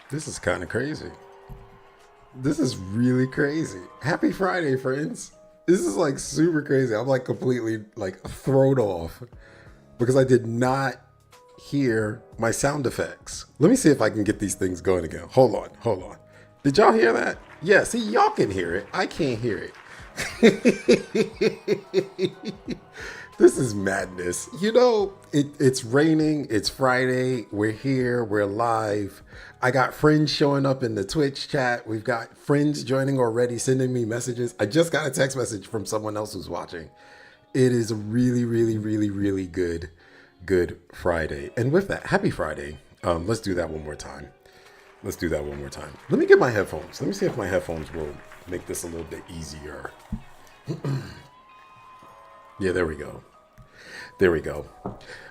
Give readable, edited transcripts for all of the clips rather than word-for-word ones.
This is kind of crazy. This is really crazy. Happy Friday, friends. This is like super crazy. I'm like completely like thrown off because I did not hear my sound effects. Let me see if I can get these things going again. Hold on, hold on. Did y'all hear that? Yeah, see, y'all can hear it. I can't hear it. This is madness. It's raining. It's Friday. We're here. We're live. I got friends showing up in the Twitch chat. We've got friends joining already, sending me messages. I just got a text message from someone else who's watching. It is a really, really, really, really good Friday. And with that, happy Friday. Let's do that one more time. Let's do that one more time. Let me get my headphones. Let me see if my headphones will make this a little bit easier. Yeah, there we go. There we go.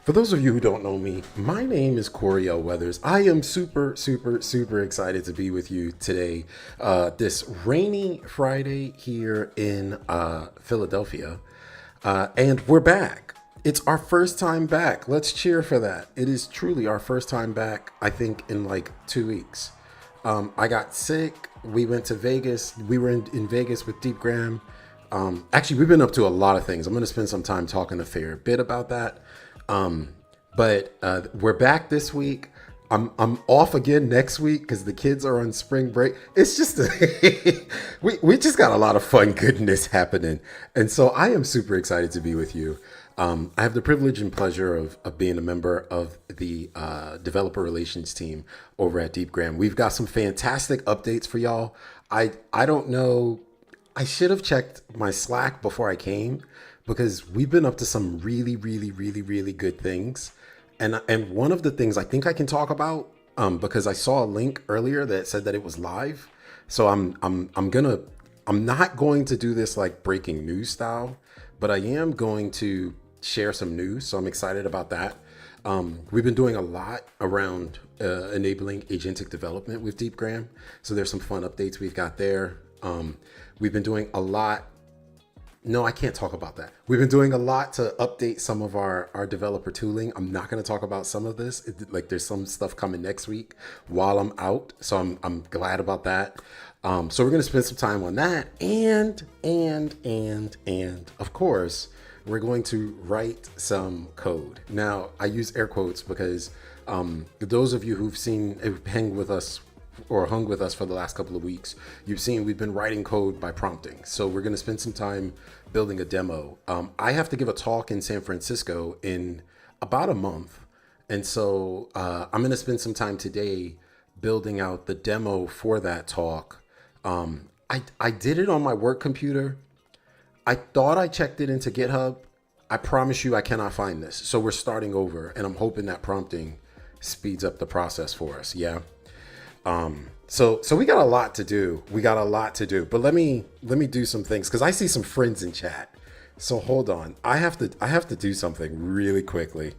For those of you who don't know me, my name is Corey L. Weathers. I am super, super, super excited to be with you today. This rainy Friday here in Philadelphia. And we're back. It's our first time back. Let's cheer for that. It is truly our first time back, I think, in like 2 weeks. I got sick. We went to Vegas. We were in Vegas with Deepgram. Actually, we've been up to a lot of things. I'm going to spend some time talking a fair bit about that. But we're back this week. I'm off again next week because the kids are on spring break. It's just we just got a lot of fun goodness happening, and so I am super excited to be with you. I have the privilege and pleasure of being a member of the developer relations team over at Deepgram. We've got some fantastic updates for y'all. I don't know. I should have checked my Slack before I came because we've been up to some really, really, really, really good things. And one of the things I think I can talk about, because I saw a link earlier that said that it was live. So I'm not going to do this like breaking news style, but I am going to share some news. So I'm excited about that. We've been doing a lot around enabling agentic development with Deepgram. So there's some fun updates we've got there. We've been doing a lot. No, I can't talk about that. We've been doing a lot to update some of our developer tooling. I'm not going to talk about some of this. Like there's some stuff coming next week while I'm out. So I'm glad about that. So we're going to spend some time on that. And of course, we're going to write some code. Now, I use air quotes because those of you who've hung with us for the last couple of weeks, you've seen we've been writing code by prompting. So we're going to spend some time building a demo. I have to give a talk in San Francisco in about a month. And so I'm going to spend some time today building out the demo for that talk. I did it on my work computer. I thought I checked it into GitHub. I promise you I cannot find this. So we're starting over, and I'm hoping that prompting speeds up the process for us. Yeah. So we got a lot to do. But let me do some things because I see some friends in chat. So hold on. I have to do something really quickly.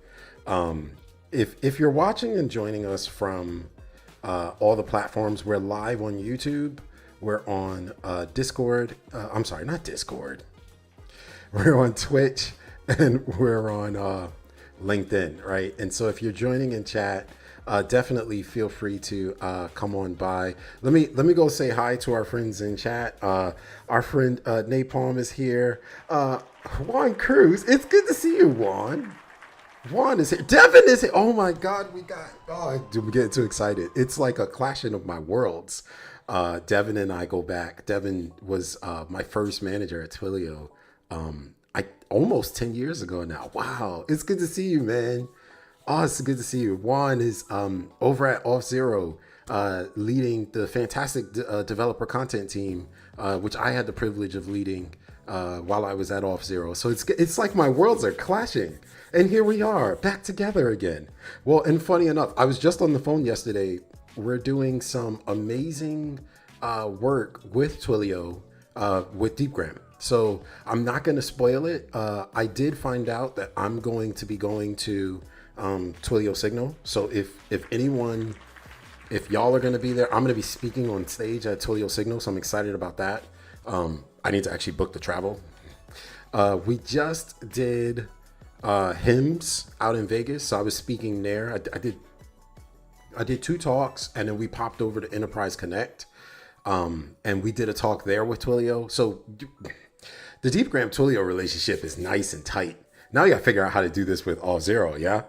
If you're watching and joining us from all the platforms, we're live on YouTube. We're on Discord. I'm sorry, not Discord. We're on Twitch and we're on LinkedIn, right? And so if you're joining in chat, definitely feel free to come on by. Let me go say hi to our friends in chat. Our friend Napalm is here. Juan Cruz, it's good to see you, Juan. Juan is here. Devin is here. Oh my God, I'm getting too excited. It's like a clashing of my worlds. Devin and I go back. Devin was my first manager at Twilio. I almost 10 years ago now. Wow, it's good to see you, man. Oh, it's good to see you. Juan is over at Auth0, leading the fantastic developer content team, which I had the privilege of leading while I was at Auth0. So it's like my worlds are clashing. And here we are, back together again. Well, and funny enough, I was just on the phone yesterday. We're doing some amazing work with Twilio, with Deepgram. So I'm not going to spoil it. I did find out that I'm going to be going to Twilio Signal. So if y'all are going to be there, I'm going to be speaking on stage at Twilio Signal. So I'm excited about that. I need to actually book the travel. We just did hymns out in Vegas. So I was speaking there. I did I did 2 talks, and then we popped over to Enterprise Connect, and we did a talk there with Twilio. So the Deepgram Twilio relationship is nice and tight. Now you got to figure out how to do this with Auth0, yeah?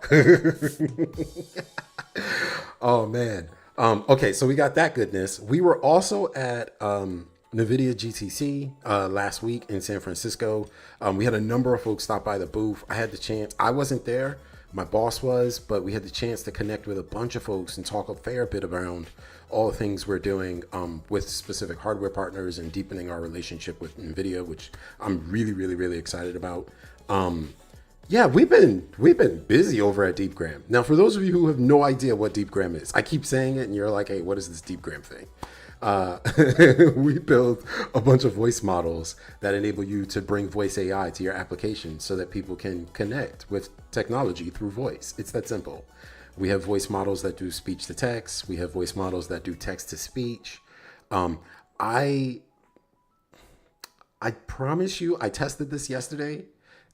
Oh, man. Okay, so we got that goodness. We were also at NVIDIA GTC last week in San Francisco. We had a number of folks stop by the booth. I had the chance. I wasn't there. My boss was, but we had the chance to connect with a bunch of folks and talk a fair bit around all the things we're doing with specific hardware partners and deepening our relationship with NVIDIA, which I'm really, really, really excited about. Yeah, we've been busy over at Deepgram. Now, for those of you who have no idea what Deepgram is, I keep saying it and you're like, hey, what is this Deepgram thing? We build a bunch of voice models that enable you to bring voice AI to your application so that people can connect with technology through voice. It's that simple. We have voice models that do speech to text. We have voice models that do text to speech. I promise you, I tested this yesterday.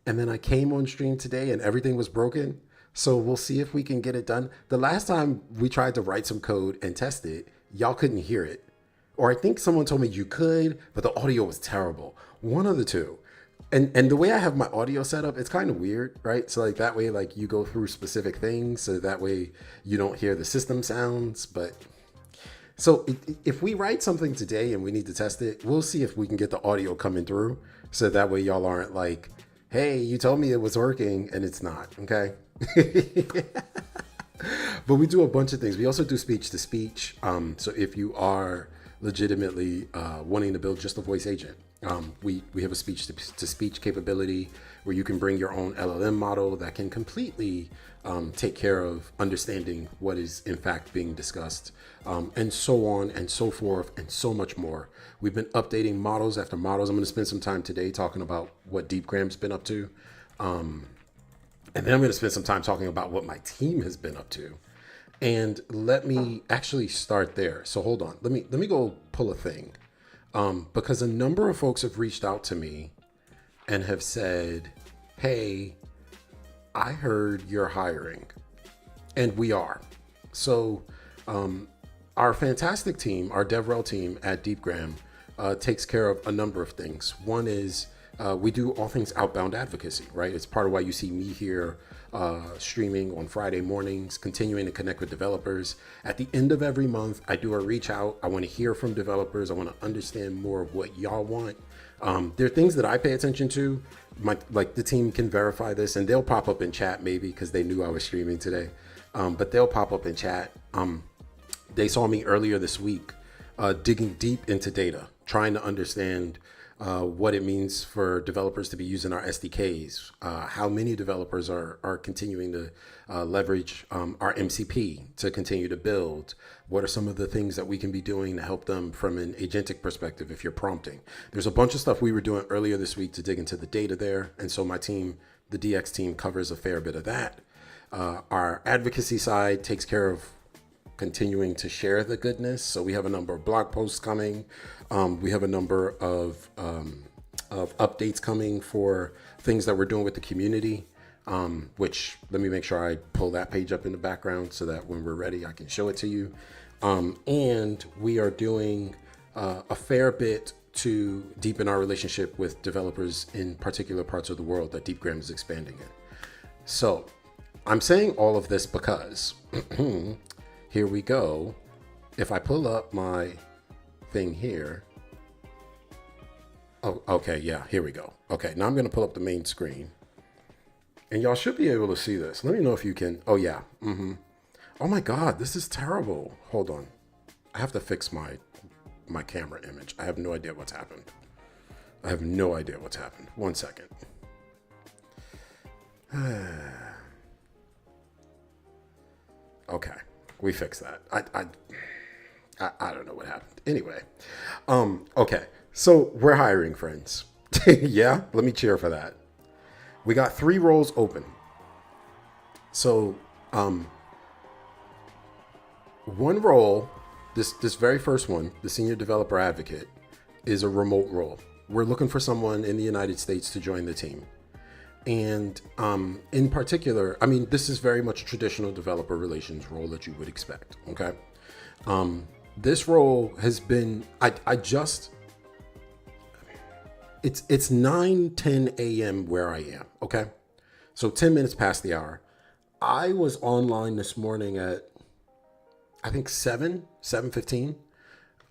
And then I came on stream today and everything was broken. So we'll see if we can get it done. The last time we tried to write some code and test it, y'all couldn't hear it. Or I think someone told me you could, but the audio was terrible. One of the two. And the way I have my audio set up, it's kind of weird, right? So like that way, like you go through specific things. So that way you don't hear the system sounds. But so if we write something today and we need to test it, we'll see if we can get the audio coming through. So that way y'all aren't like, hey, you told me it was working and it's not, okay? But we do a bunch of things. We also do speech to speech. So if you are legitimately wanting to build just a voice agent, we have a speech to speech capability where you can bring your own LLM model that can completely take care of understanding what is in fact being discussed, and so on and so forth and so much more. We've been updating models after models. I'm going to spend some time today talking about what Deepgram's been up to. And then I'm going to spend some time talking about what my team has been up to. And let me actually start there. So hold on. Let me go pull a thing. Because a number of folks have reached out to me and have said, hey, I heard you're hiring. And we are. So our fantastic team, our DevRel team at Deepgram, takes care of a number of things. One is we do all things outbound advocacy, right? It's part of why you see me here streaming on Friday mornings, continuing to connect with developers. At the end of every month, I do a reach out. I want to hear from developers. I want to understand more of what y'all want. There are things that I pay attention to. Like the team can verify this, and they'll pop up in chat maybe because they knew I was streaming today. But they'll pop up in chat. They saw me earlier this week digging deep into data, trying to understand what it means for developers to be using our SDKs, how many developers are continuing to leverage our MCP to continue to build. What are some of the things that we can be doing to help them from an agentic perspective if you're prompting? There's a bunch of stuff we were doing earlier this week to dig into the data there. And so my team, the DX team, covers a fair bit of that. Our advocacy side takes care of continuing to share the goodness. So we have a number of blog posts coming. We have a number of updates coming for things that we're doing with the community, which let me make sure I pull that page up in the background so that when we're ready, I can show it to you. And we are doing a fair bit to deepen our relationship with developers in particular parts of the world that Deepgram is expanding in. So I'm saying all of this because here we go. If I pull up my thing here. Oh, okay. Yeah, here we go. Okay, now I'm going to pull up the main screen. And y'all should be able to see this. Let me know if you can. Oh, yeah. Oh, my God. This is terrible. Hold on. I have to fix my camera image. I have no idea what's happened. I have no idea what's happened. 1 second. Okay. We fixed that. I don't know what happened. Anyway. Okay. So we're hiring, friends. Yeah. Let me cheer for that. We got 3 roles open. So, one role, this very first one, the senior developer advocate, is a remote role. We're looking for someone in the United States to join the team. And in particular, I mean, this is very much a traditional developer relations role that you would expect. Okay. This role has been, I just, it's 9:10 a.m. where I am. Okay. So 10 minutes past the hour. I was online this morning at, I think 7:15.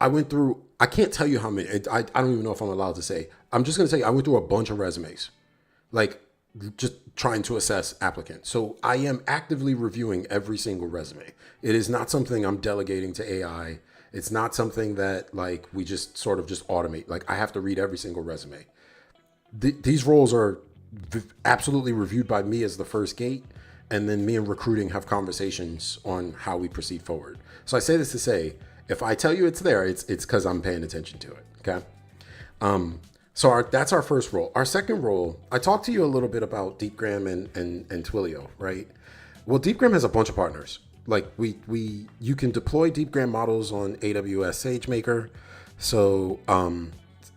I went through, I can't tell you how many, I don't even know if I'm allowed to say. I'm just going to say I went through a bunch of resumes, like just trying to assess applicants. So I am actively reviewing every single resume. It is not something I'm delegating to AI. It's not something that like we just sort of just automate. Like I have to read every single resume. These roles are absolutely reviewed by me as the first gate. And then me and recruiting have conversations on how we proceed forward. So I say this to say, if I tell you it's there, it's because I'm paying attention to it. Okay. So that's our first role. Our second role, I talked to you a little bit about Deepgram and Twilio, right? Well, Deepgram has a bunch of partners. Like you can deploy Deepgram models on AWS SageMaker. So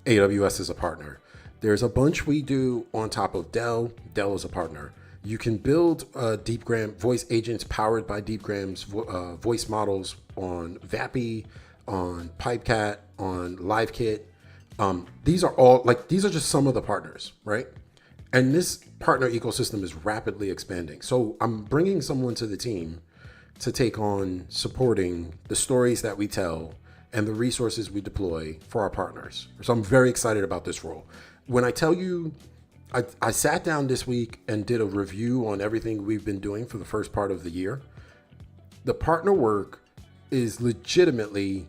AWS is a partner. There's a bunch we do on top of Dell. Dell is a partner. You can build Deepgram voice agents powered by Deepgram's voice models on Vappy, on Pipecat, on LiveKit. These are just some of the partners, right? And this partner ecosystem is rapidly expanding. So I'm bringing someone to the team to take on supporting the stories that we tell and the resources we deploy for our partners. So I'm very excited about this role. When I tell you, I sat down this week and did a review on everything we've been doing for the first part of the year. The partner work is legitimately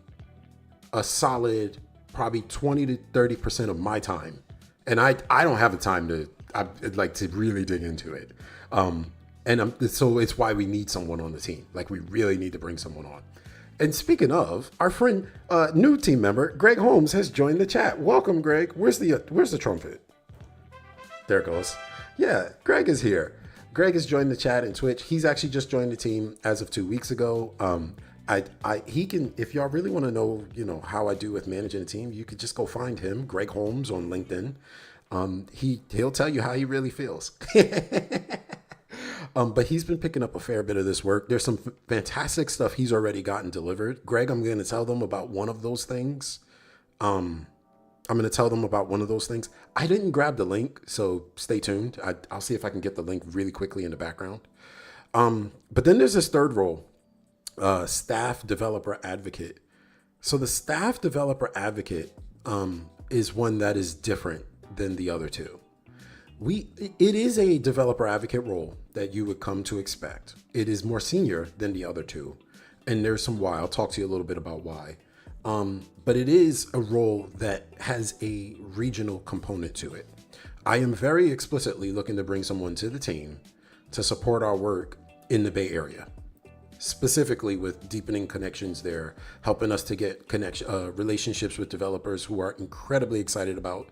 a solid, probably 20 to 30% of my time. And I don't have the time I'd like to really dig into it. So it's why we need someone on the team. Like we really need to bring someone on. And speaking of, our friend, new team member, Greg Holmes has joined the chat. Welcome, Greg. Where's the trumpet? There it goes. Yeah, Greg is here. Greg has joined the chat and Twitch. He's actually just joined the team as of 2 weeks ago. He can, if y'all really want to know, how I do with managing a team, you could just go find him, Greg Holmes on LinkedIn. He'll tell you how he really feels. But he's been picking up a fair bit of this work. There's some fantastic stuff he's already gotten delivered. Greg, I'm going to tell them about one of those things. I'm going to tell them about one of those things. I didn't grab the link, so stay tuned. I'll see if I can get the link really quickly in the background. But then there's this third role, staff developer advocate. So the staff developer advocate is one that is different than the other two. It is a developer advocate role that you would come to expect. It is more senior than the other two. And there's some why. I'll talk to you a little bit about why. But it is a role that has a regional component to it. I am very explicitly looking to bring someone to the team to support our work in the Bay Area, specifically with deepening connections there, helping us to get relationships with developers who are incredibly excited about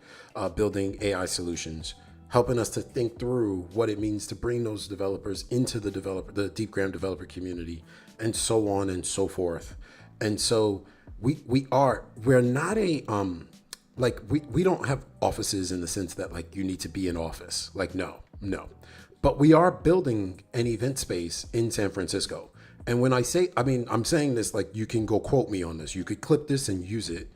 building AI solutions, helping us to think through what it means to bring those developers into the Deepgram developer community, and so on and so forth. And so we're not a we don't have offices in the sense that like you need to be in office. Like no. But we are building an event space in San Francisco. And when I say, I'm saying this like you can go quote me on this. You could clip this and use it.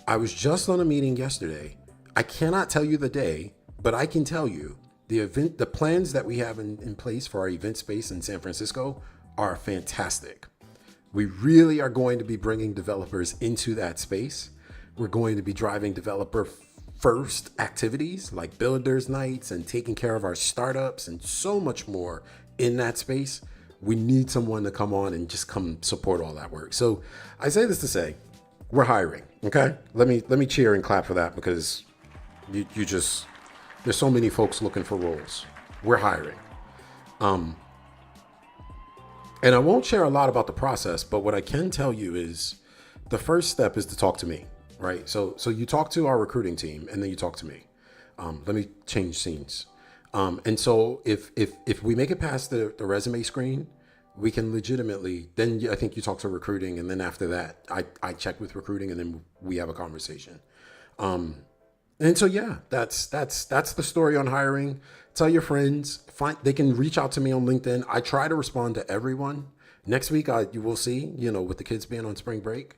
I was just on a meeting yesterday. I cannot tell you the day, but I can tell you the plans that we have in place for our event space in San Francisco are fantastic. We really are going to be bringing developers into that space. We're going to be driving developer first activities like builders nights and taking care of our startups and so much more in that space. We need someone to come on and just come support all that work. So I say this to say, we're hiring. Okay. Let me cheer and clap for that, because there's so many folks looking for roles. We're hiring. And I won't share a lot about the process, but what I can tell you is the first step is to talk to me, right? So you talk to our recruiting team and then you talk to me. Let me change scenes. And so if we make it past the resume screen, we can legitimately, then I think you talk to recruiting. And then after that, I check with recruiting and then we have a conversation. And so, yeah, that's the story on hiring. Tell your friends. They can reach out to me on LinkedIn. I try to respond to everyone. Next week, you will see, with the kids being on spring break.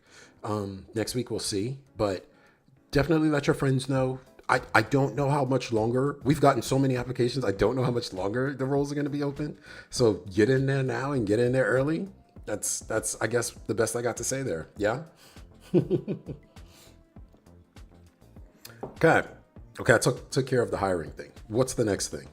Next week, we'll see. But definitely let your friends know. I don't know how much longer. We've gotten so many applications. I don't know how much longer the roles are going to be open. So get in there now and get in there early. That's I guess the best I got to say there. Yeah. Okay. I took care of the hiring thing. What's the next thing?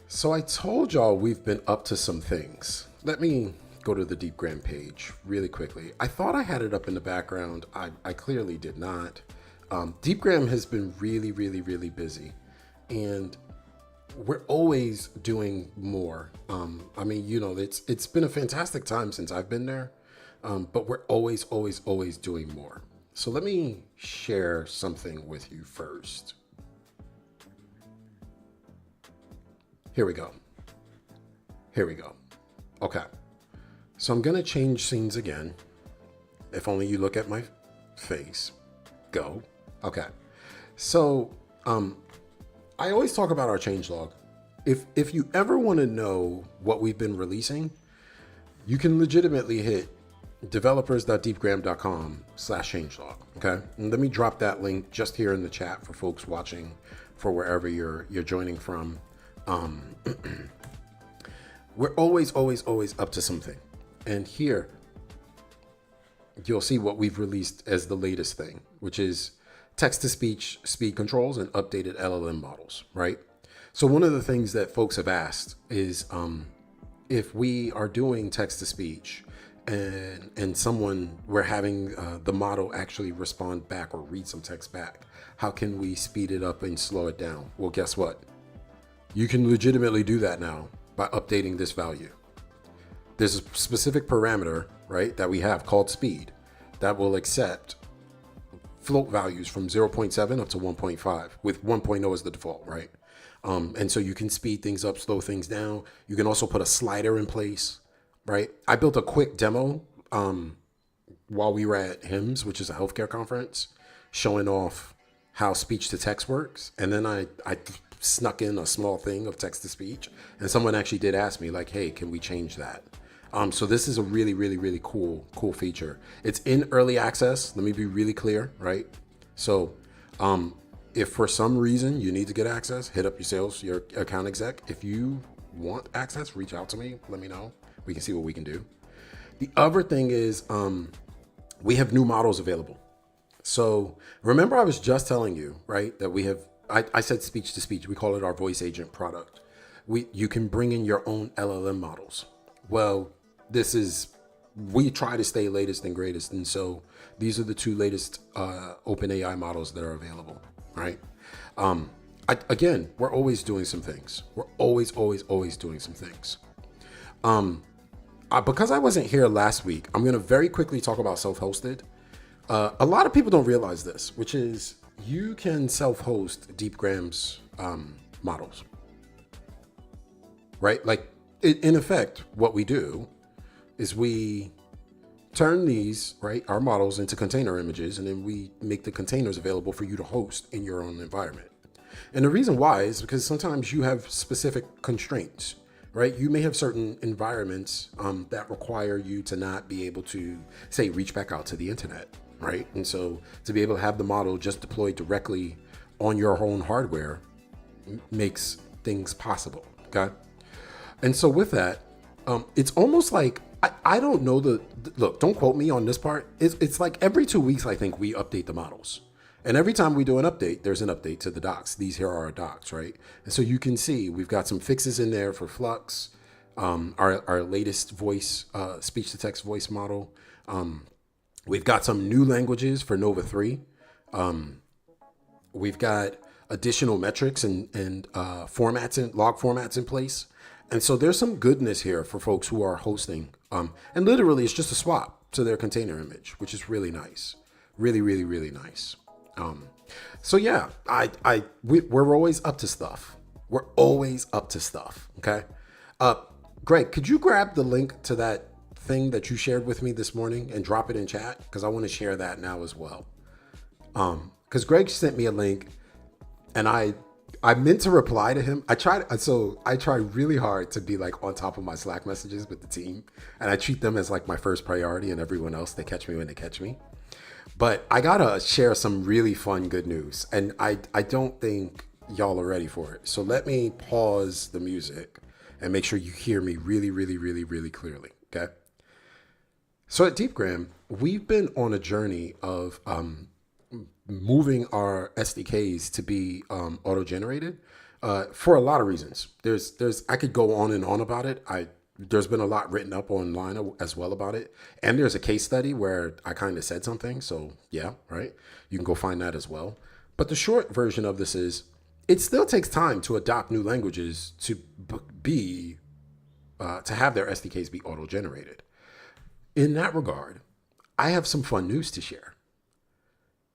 So I told y'all we've been up to some things. Let me go to the Deepgram page really quickly. I thought I had it up in the background. I clearly did not. Deepgram has been really, really, really busy, and we're always doing more. I mean, it's been a fantastic time since I've been there, but we're always doing more. So let me share something with you first. Here we go. Okay. So I'm going to change scenes again. If only you look at my face. Go. Okay. So I always talk about our changelog. If you ever want to know what we've been releasing, you can legitimately hit developers.deepgram.com/changelog. Okay. And let me drop that link just here in the chat for folks watching for wherever you're joining from. We're always up to something. And here you'll see what we've released as the latest thing, which is text-to-speech speed controls and updated LLM models, right? So one of the things that folks have asked is if we are doing text-to-speech and we're having the model actually respond back or read some text back, how can we speed it up and slow it down? Well, guess what? You can legitimately do that now by updating this value. There's a specific parameter, right, that we have called speed that will accept float values from 0.7 up to 1.5 with 1.0 as the default, right? And so you can speed things up, slow things down. You can also put a slider in place, right? I built a quick demo while we were at HIMSS, which is a healthcare conference, showing off how speech to text works. And then I snuck in a small thing of text to speech, and someone actually did ask me like, hey, can we change that? So this is a really, really, really cool feature. It's in early access. Let me be really clear, right? So if for some reason you need to get access, hit up your account exec. If you want access, reach out to me, let me know. We can see what we can do. The other thing is we have new models available. So remember I was just telling you, right, that we have, I said speech to speech. We call it our voice agent product. You can bring in your own LLM models. Well, we try to stay latest and greatest. And so these are the two latest OpenAI models that are available, right? Again, we're always doing some things. We're always doing some things. Because I wasn't here last week, I'm going to very quickly talk about self-hosted. A lot of people don't realize this, which is you can self-host Deepgram's models, right? Like in effect, what we do is we turn these, right, our models into container images, and then we make the containers available for you to host in your own environment. And the reason why is because sometimes you have specific constraints, right? You may have certain environments that require you to not be able to, say, reach back out to the internet, right? And so to be able to have the model just deployed directly on your own hardware makes things possible, okay? And so with that, it's almost like, I don't know look, don't quote me on this part. It's like every 2 weeks, I think we update the models. And every time we do an update, there's an update to the docs. These here are our docs, right? And so you can see we've got some fixes in there for Flux, our latest voice, speech to text voice model. We've got some new languages for Nova 3. We've got additional metrics and formats and log formats in place. And so there's some goodness here for folks who are hosting. And literally it's just a swap to their container image, which is really nice. Really, really, really nice. So yeah, we're always up to stuff. We're always up to stuff. Okay. Greg, could you grab the link to that thing that you shared with me this morning and drop it in chat? Cause I want to share that now as well. Cause Greg sent me a link And I meant to reply to him. I try really hard to be like on top of my Slack messages with the team, and I treat them as like my first priority, and everyone else, they catch me when they catch me. But I gotta share some really fun good news, and I don't think y'all are ready for it. So let me pause the music and make sure you hear me really, really, really, really clearly. Okay. So at Deepgram, we've been on a journey of moving our SDKs to be auto-generated for a lot of reasons. I could go on and on about it. There's been a lot written up online as well about it, and there's a case study where I kind of said something. So yeah, right. You can go find that as well. But the short version of this is, it still takes time to adopt new languages to have their SDKs be auto-generated. In that regard, I have some fun news to share.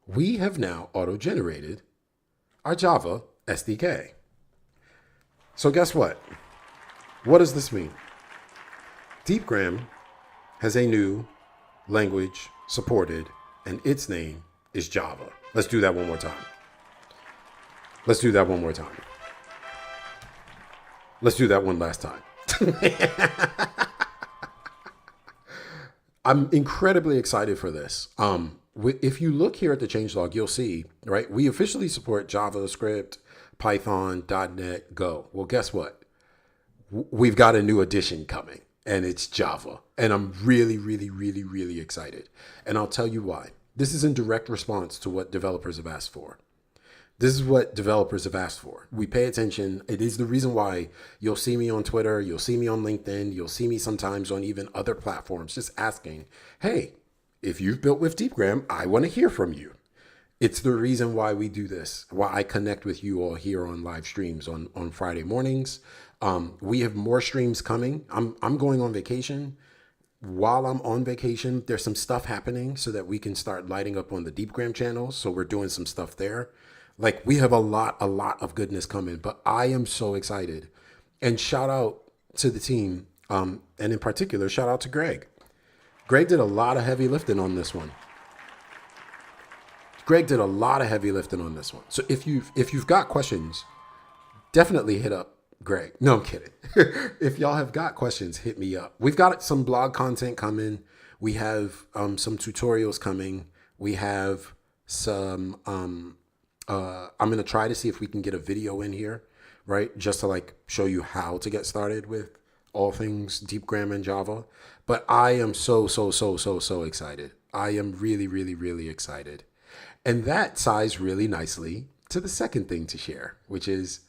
We have now auto-generated our Java SDK. So guess what? What does this mean? Deepgram has a new language supported, and its name is Java. Let's do that one more time. Let's do that one more time. Let's do that one last time. I'm incredibly excited for this. If you look here at the changelog, you'll see, right, we officially support JavaScript, Python, .NET, Go. Well, guess what? We've got a new edition coming, and it's Java. And I'm really, really, really, really excited. And I'll tell you why. This is in direct response to what developers have asked for. This is what developers have asked for. We pay attention. It is the reason why you'll see me on Twitter, you'll see me on LinkedIn, you'll see me sometimes on even other platforms just asking, hey, if you've built with Deepgram, I want to hear from you. It's the reason why we do this, why I connect with you all here on live streams on Friday mornings. We have more streams coming. I'm going on vacation. While I'm on vacation, there's some stuff happening so that we can start lighting up on the Deepgram channel. So we're doing some stuff there. Like, we have a lot of goodness coming, but I am so excited. And shout out to the team. And in particular, shout out to Greg. Greg did a lot of heavy lifting on this one. So if you've got questions, definitely hit up Greg. No, I'm kidding. If y'all have got questions, hit me up. We've got some blog content coming. We have some tutorials coming. We have some I'm going to try to see if we can get a video in here, right? Just to like show you how to get started with all things Deepgram and Java. But I am so excited. I am really, really, really excited. And that ties really nicely to the second thing to share, which is,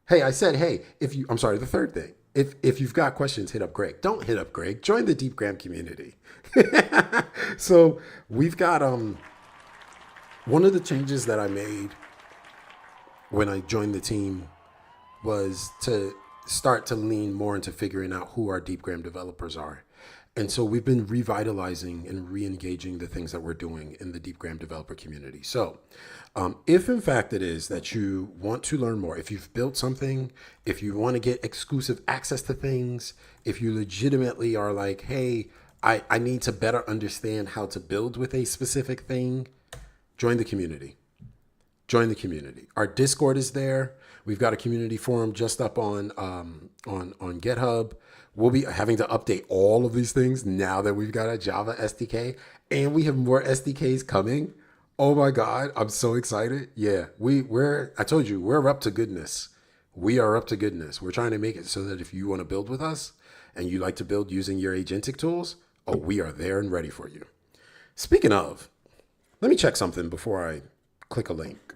hey, I said, hey, the third thing. If you've got questions, hit up Greg. Don't hit up Greg. Join the Deepgram community. So we've got one of the changes that I made when I joined the team was to start to lean more into figuring out who our Deepgram developers are. And so we've been revitalizing and re-engaging the things that we're doing in the Deepgram developer community. So if in fact it is that you want to learn more, if you've built something, if you want to get exclusive access to things, if you legitimately are like, hey, I need to better understand how to build with a specific thing, join the community. Join the community. Our Discord is there. We've got a community forum just up on GitHub. We'll be having to update all of these things now that we've got a Java SDK, and we have more SDKs coming. Oh my God, I'm so excited. Yeah, I told you, we're up to goodness. We are up to goodness. We're trying to make it so that if you want to build with us and you like to build using your agentic tools, we are there and ready for you. Speaking of, let me check something before I click a link.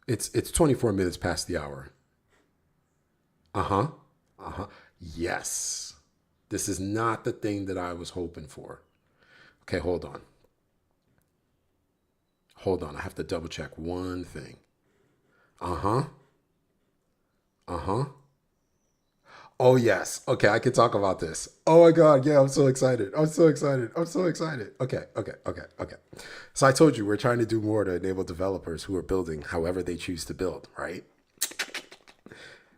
It's 24 minutes past the hour. Yes. This is not the thing that I was hoping for. Okay, hold on. I have to double check one thing. Oh, yes. Okay, I can talk about this. Oh my God. Yeah, I'm so excited. Okay. So I told you we're trying to do more to enable developers who are building however they choose to build, right?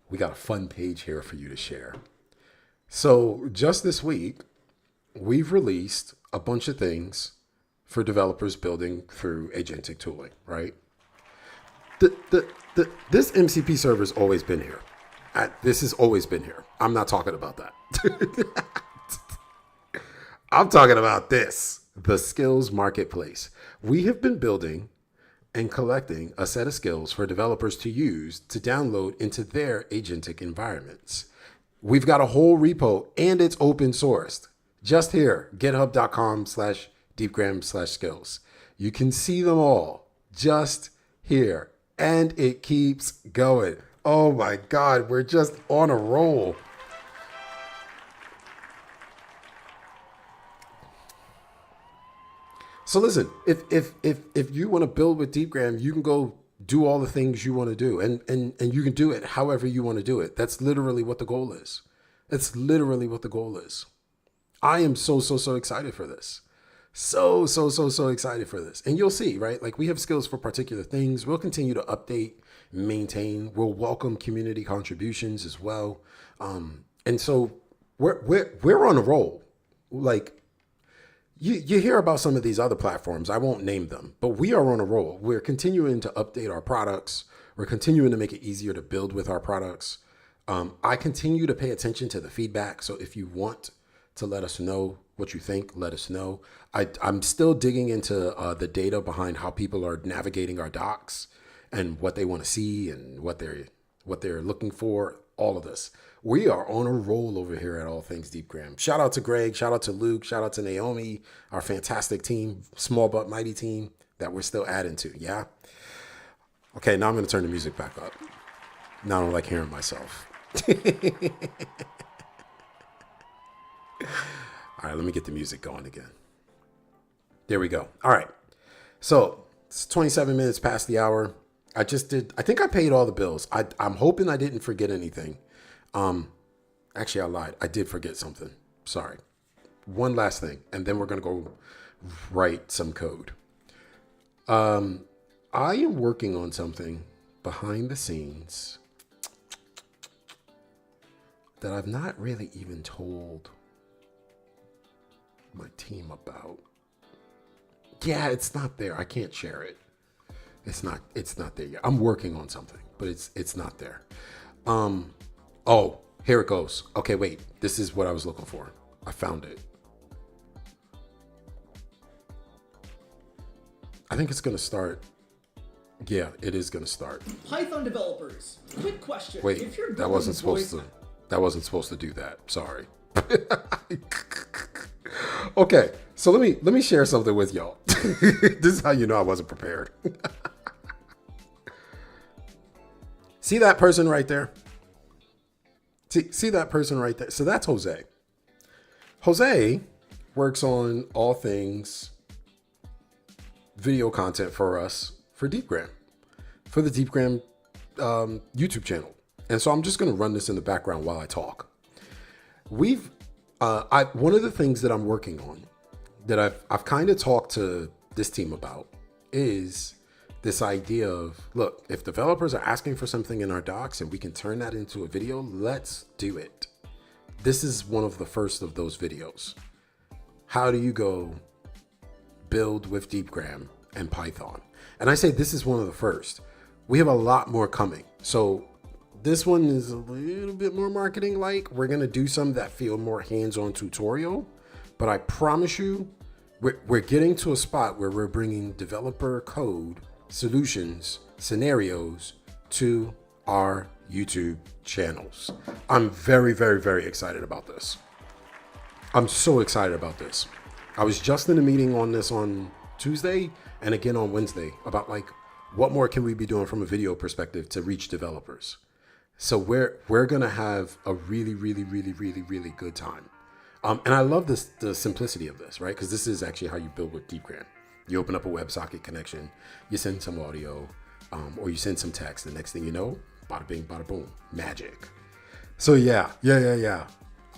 We got a fun page here for you to share. So just this week, we've released a bunch of things for developers building through agentic tooling, right? This MCP server's always been here. This has always been here. I'm not talking about that. I'm talking about this, the skills marketplace. We have been building and collecting a set of skills for developers to use to download into their agentic environments. We've got a whole repo and it's open sourced. Just here, github.com/deepgram/skills. You can see them all just here. And it keeps going. Oh my God, we're just on a roll. So listen, if you want to build with Deepgram, you can go do all the things you want to do, and you can do it however you want to do it. That's literally what the goal is. It's literally what the goal is. I am so excited for this. So excited for this. And you'll see, right? Like we have skills for particular things. We'll continue to update, maintain. We'll welcome community contributions as well. And so we're on a roll. Like you hear about some of these other platforms. I won't name them, but we are on a roll. We're continuing to update our products. We're continuing to make it easier to build with our products. I continue to pay attention to the feedback. So if you want to let us know what you think, let us know. I'm still digging into the data behind how people are navigating our docs and what they want to see and what they're looking for, all of this. We are on a roll over here at All Things Deepgram. Shout out to Greg, shout out to Luke, shout out to Naomi, our fantastic team, small but mighty team that we're still adding to, yeah? Okay, now I'm going to turn the music back up. Now I don't like hearing myself. All right, let me get the music going again. There we go. All right. So it's 27 minutes past the hour. I think I paid all the bills. I'm hoping I didn't forget anything. Actually, I lied. I did forget something. Sorry. One last thing, and then we're going to go write some code. I am working on something behind the scenes that I've not really even told my team about. Yeah, it's not there. I can't share it. It's not there yet. I'm working on something, but it's not there. Oh, here it goes. Okay, wait. This is what I was looking for. I found it. I think it's going to start. Yeah, it is going to start. Python developers, quick question. Wait, if you're that wasn't supposed to do that. Sorry. Okay, so let me share something with y'all. This is how you know I wasn't prepared. See that person right there? See that person right there? So that's Jose. Jose works on all things video content for us for Deepgram, for the Deepgram YouTube channel. And so I'm just going to run this in the background while I talk. One of the things that I'm working on that I've kind of talked to this team about is this idea of, look, if developers are asking for something in our docs and we can turn that into a video, let's do it. This is one of the first of those videos. How do you go build with Deepgram and Python? And I say this is one of the first. We have a lot more coming. So this one is a little bit more marketing like. We're going to do some that feel more hands-on tutorial, but I promise you, we're getting to a spot where we're bringing developer code, solutions, scenarios to our YouTube channels. I'm very, very, very excited about this. I'm so excited about this. I was just in a meeting on this on Tuesday and again on Wednesday about like, what more can we be doing from a video perspective to reach developers? So we're going to have a really, really, really, really, really good time. And I love the simplicity of this, right? Because this is actually how you build with Deepgram. You open up a WebSocket connection, you send some audio, or you send some text. The next thing you know, bada bing, bada boom, magic. So yeah.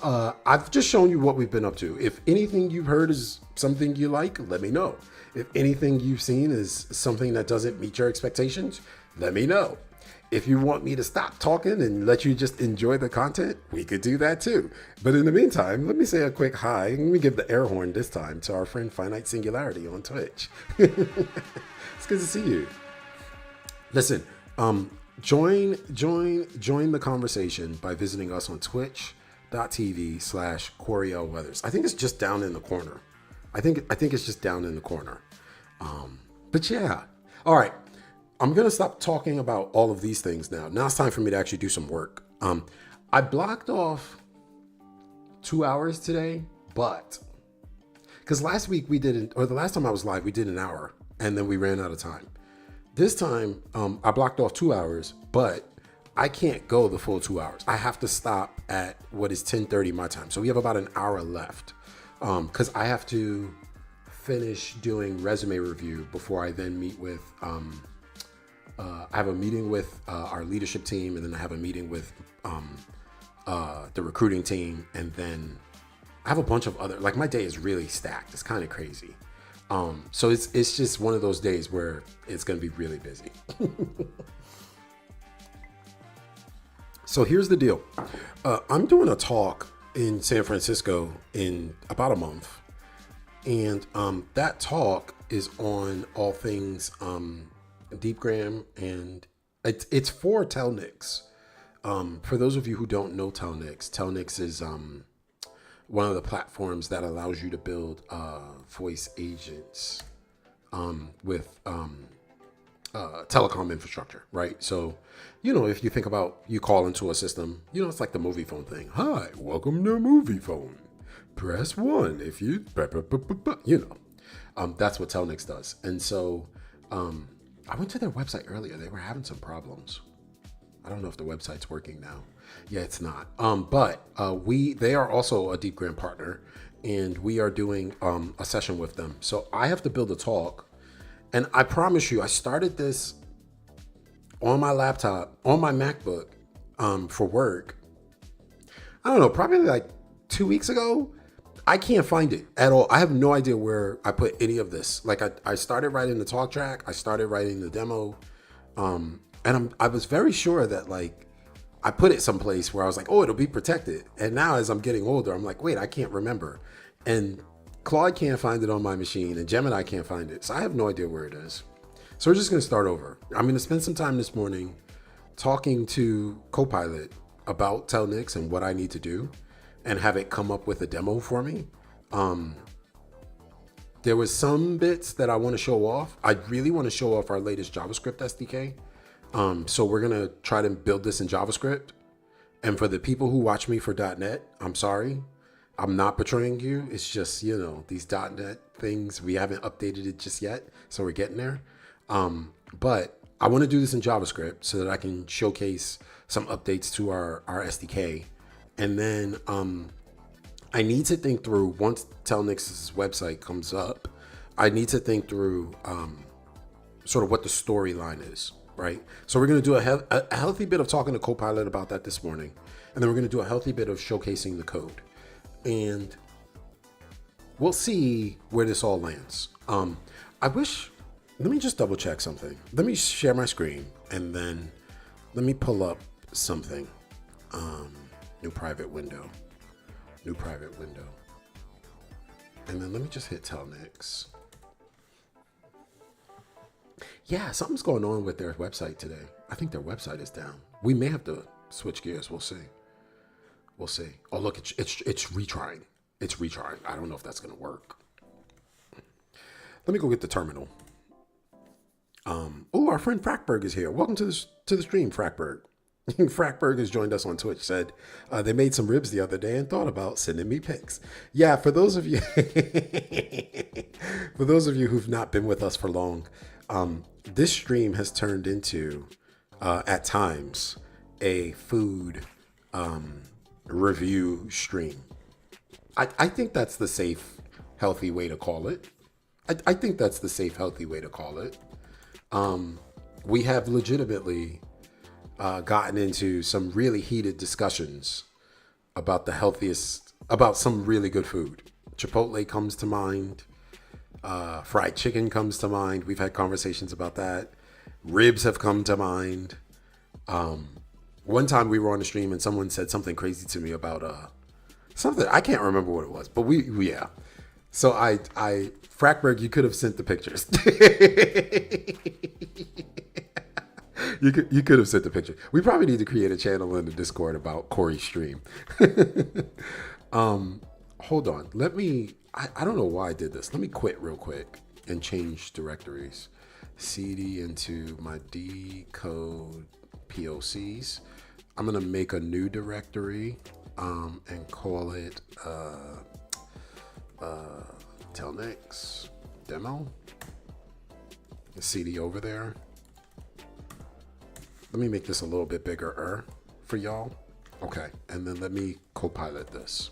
I've just shown you what we've been up to. If anything you've heard is something you like, let me know. If anything you've seen is something that doesn't meet your expectations, let me know. If you want me to stop talking and let you just enjoy the content, we could do that too. But in the meantime, let me say a quick hi. Let me give the air horn this time to our friend Finite Singularity on Twitch. It's good to see you. Listen, join the conversation by visiting us on twitch.tv/CoreyLWeathers. I think it's just down in the corner. I think it's just down in the corner. But yeah. All right. I'm going to stop talking about all of these things now. Now it's time for me to actually do some work. I blocked off 2 hours today, but because last week we didn't, or the last time I was live, we did an hour and then we ran out of time. This time, I blocked off 2 hours, but I can't go the full 2 hours. I have to stop at what is 10:30 my time. So we have about an hour left because I have to finish doing resume review before I then meet with, I have a meeting with our leadership team, and then I have a meeting with the recruiting team, and then I have a bunch of other, like my day is really stacked. It's kind of crazy. So it's just one of those days where it's going to be really busy. So here's the deal. I'm doing a talk in San Francisco in about a month. And that talk is on all things Deepgram, and it's for Telnix. For those of you who don't know Telnix is one of the platforms that allows you to build voice agents with telecom infrastructure, right? So, if you think about you call into a system, it's like the movie phone thing. Hi, welcome to movie phone. Press 1 if you, that's what Telnix does. And so I went to their website earlier. They were having some problems. I don't know if the website's working now. Yeah, it's not. But they are also a Deepgram partner, and we are doing a session with them. So I have to build a talk, and I promise you, I started this on my laptop, on my MacBook, for work. I don't know, probably like 2 weeks ago. I can't find it at all. I have no idea where I put any of this. Like I started writing the talk track. I started writing the demo. And I was very sure that like I put it someplace where I was like, oh, it'll be protected. And now as I'm getting older, I'm like, wait, I can't remember. And Claude can't find it on my machine, and Gemini can't find it. So I have no idea where it is. So we're just going to start over. I'm going to spend some time this morning talking to Copilot about Telnix and what I need to do, and have it come up with a demo for me. There was some bits that I want to show off. I really want to show off our latest JavaScript SDK. So we're going to try to build this in JavaScript. And for the people who watch me for .NET, I'm sorry. I'm not betraying you. It's just, these .NET things, we haven't updated it just yet. So we're getting there. But I want to do this in JavaScript so that I can showcase some updates to our SDK. And then I need to think through, once Telnix's website comes up, I need to think through sort of what the storyline is, right? So we're going to do a healthy bit of talking to Copilot about that this morning. And then we're going to do a healthy bit of showcasing the code. And we'll see where this all lands. Let me just double check something. Let me share my screen, and then let me pull up something. New private window. And then let me just hit Telnix. Yeah, something's going on with their website today. I think their website is down. We may have to switch gears. We'll see. Oh, look, it's retrying. It's retrying. I don't know if that's going to work. Let me go get the terminal. Our friend Frackberg is here. Welcome to the stream, Frackberg. Frackberg has joined us on Twitch. Said they made some ribs the other day and thought about sending me pics. Yeah, for those of you, who've not been with us for long, this stream has turned into, at times, a food review stream. I think that's the safe, healthy way to call it. I think that's the safe, healthy way to call it. We have legitimately gotten into some really heated discussions about about some really good food. Chipotle comes to mind. Fried chicken comes to mind. We've had conversations about that. Ribs have come to mind. One time we were on the stream and someone said something crazy to me about something. I can't remember what it was, but yeah. So Frackberg, you could have sent the pictures. You could have sent the picture. We probably need to create a channel in the Discord about Corey's stream. Hold on. I don't know why I did this. Let me quit real quick and change directories. CD into my decode POCs. I'm gonna make a new directory and call it Telnex demo. The CD over there. Let me make this a little bit bigger for y'all. Okay, and then let me co-pilot this.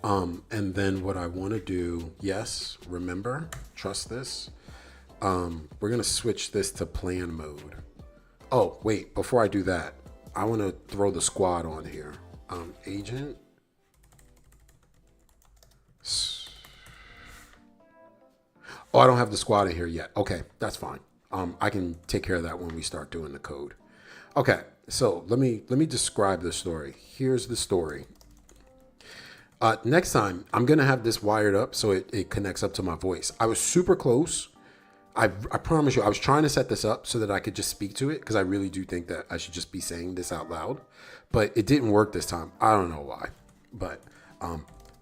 And then what I want to do, yes, remember, trust this. We're gonna switch this to plan mode. Oh, wait, before I do that, I want to throw the squad on here. Agent. Oh, I don't have the squad in here yet. Okay, that's fine. I can take care of that when we start doing the code. Okay, so let me describe the story. Here's the story. Next time, I'm gonna have this wired up so it connects up to my voice. I was super close. I promise you, I was trying to set this up so that I could just speak to it because I really do think that I should just be saying this out loud. But it didn't work this time. I don't know why. But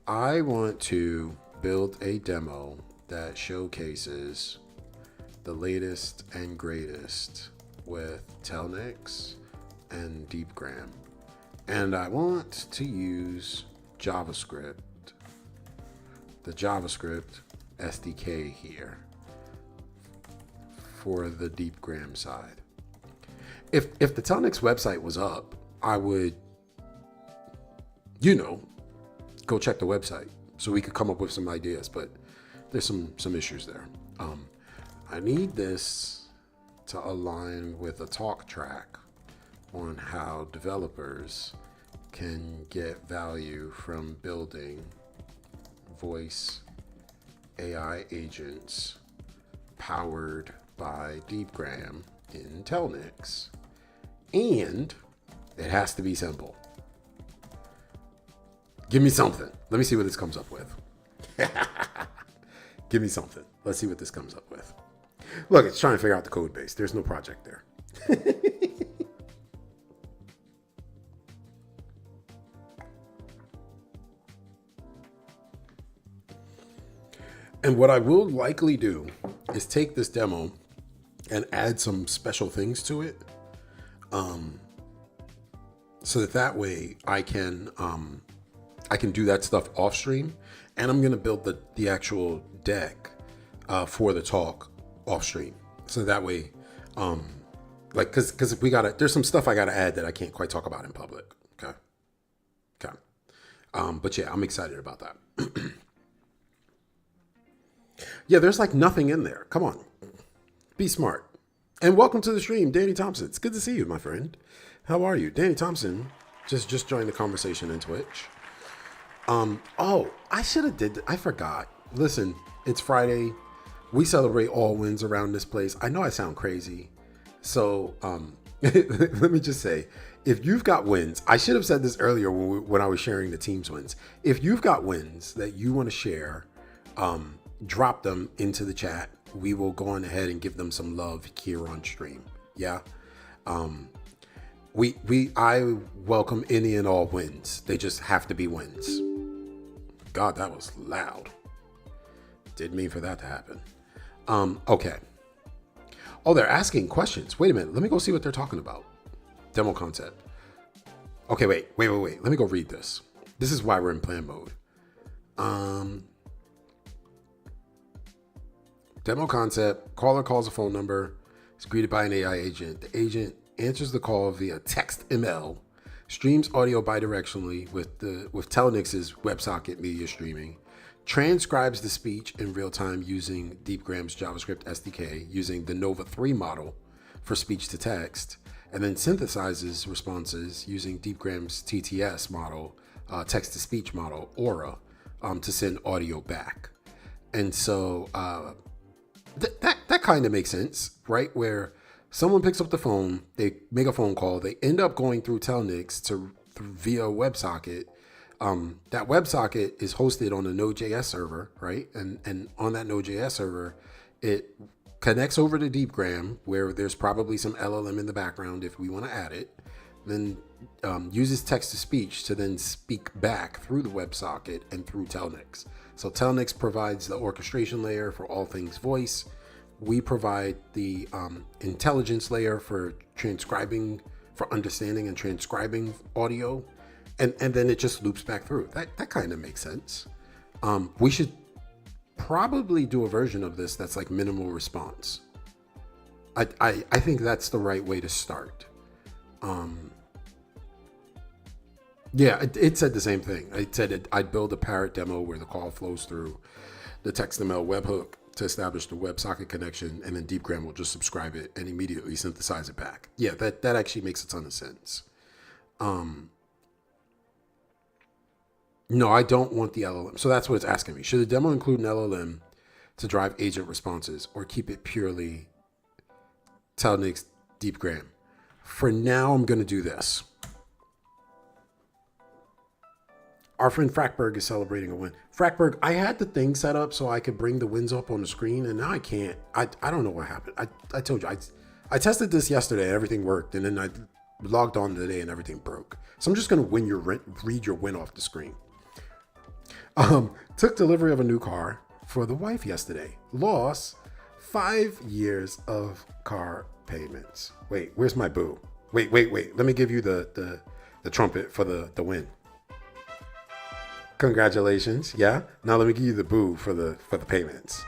I want to build a demo that showcases the latest and greatest with Telnex and Deepgram. And I want to use JavaScript, the JavaScript SDK here for the Deepgram side. If the Telnex website was up, I would, go check the website so we could come up with some ideas, but there's some issues there. I need this to align with a talk track on how developers can get value from building voice AI agents powered by Deepgram in Telnex. And it has to be simple. Give me something. Let me see what this comes up with. Give me something. Let's see what this comes up with. Look, it's trying to figure out the code base. There's no project there. And what I will likely do is take this demo and add some special things to it. So that way I can do that stuff off stream, and I'm gonna build the actual deck for the talk off stream. So that way, because there's some stuff I gotta add that I can't quite talk about in public. Okay. But yeah, I'm excited about that. Yeah, there's like nothing in there. Come on, be smart. And welcome to the stream, Danny Thompson. It's good to see you, my friend. How are you? Danny Thompson just joined the conversation in Twitch. Oh, I should have I forgot. Listen, it's Friday. We celebrate all wins around this place. I know I sound crazy. So let me just say, if you've got wins, I should have said this earlier when I was sharing the team's wins. If you've got wins that you want to share, drop them into the chat. We will go on ahead and give them some love here on stream. Yeah. I welcome any and all wins. They just have to be wins. God, that was loud. Didn't mean for that to happen. Okay. Oh, they're asking questions. Wait a minute. Let me go see what they're talking about. Demo concept. Okay, wait. Let me go read this. This is why we're in plan mode. Demo concept. Caller calls a phone number. Is greeted by an AI agent. The agent answers the call via text ML. Streams audio bidirectionally with Telnex's WebSocket media streaming. Transcribes the speech in real time using Deepgram's JavaScript SDK using the Nova 3 model for speech to text. And then synthesizes responses using Deepgram's TTS model, text to speech model, Aura, to send audio back. And so that kind of makes sense, right? Where someone picks up the phone, they make a phone call, they end up going through Telnex via WebSocket. That WebSocket is hosted on a Node.js server, right? And on that Node.js server, it connects over to Deepgram, where there's probably some LLM in the background if we want to add it, then uses text to speech to then speak back through the WebSocket and through Telnix. So Telnix provides the orchestration layer for all things voice. We provide the intelligence layer for transcribing, for understanding and transcribing audio, and then it just loops back through. That kind of makes sense. We should probably do a version of this that's like minimal response. I think that's the right way to start. Yeah, it said the same thing. It said I'd build a parrot demo where the call flows through the TextML webhook to establish the WebSocket connection, and then Deepgram will just subscribe it and immediately synthesize it back. Yeah, that actually makes a ton of sense. No, I don't want the LLM. So that's what it's asking me. Should the demo include an LLM to drive agent responses, or keep it purely Telnix Deepgram? For now, I'm going to do this. Our friend Frackberg is celebrating a win. Frackberg, I had the thing set up so I could bring the wins up on the screen, and now I can't. I don't know what happened. I told you, I tested this yesterday and everything worked, and then I logged on today and everything broke. So I'm just going to read your win off the screen. Took delivery of a new car for the wife yesterday. Lost 5 years of car payments. Wait, where's my boo? Wait. Let me give you the trumpet for the win. Congratulations. Yeah. Now let me give you the boo for the payments.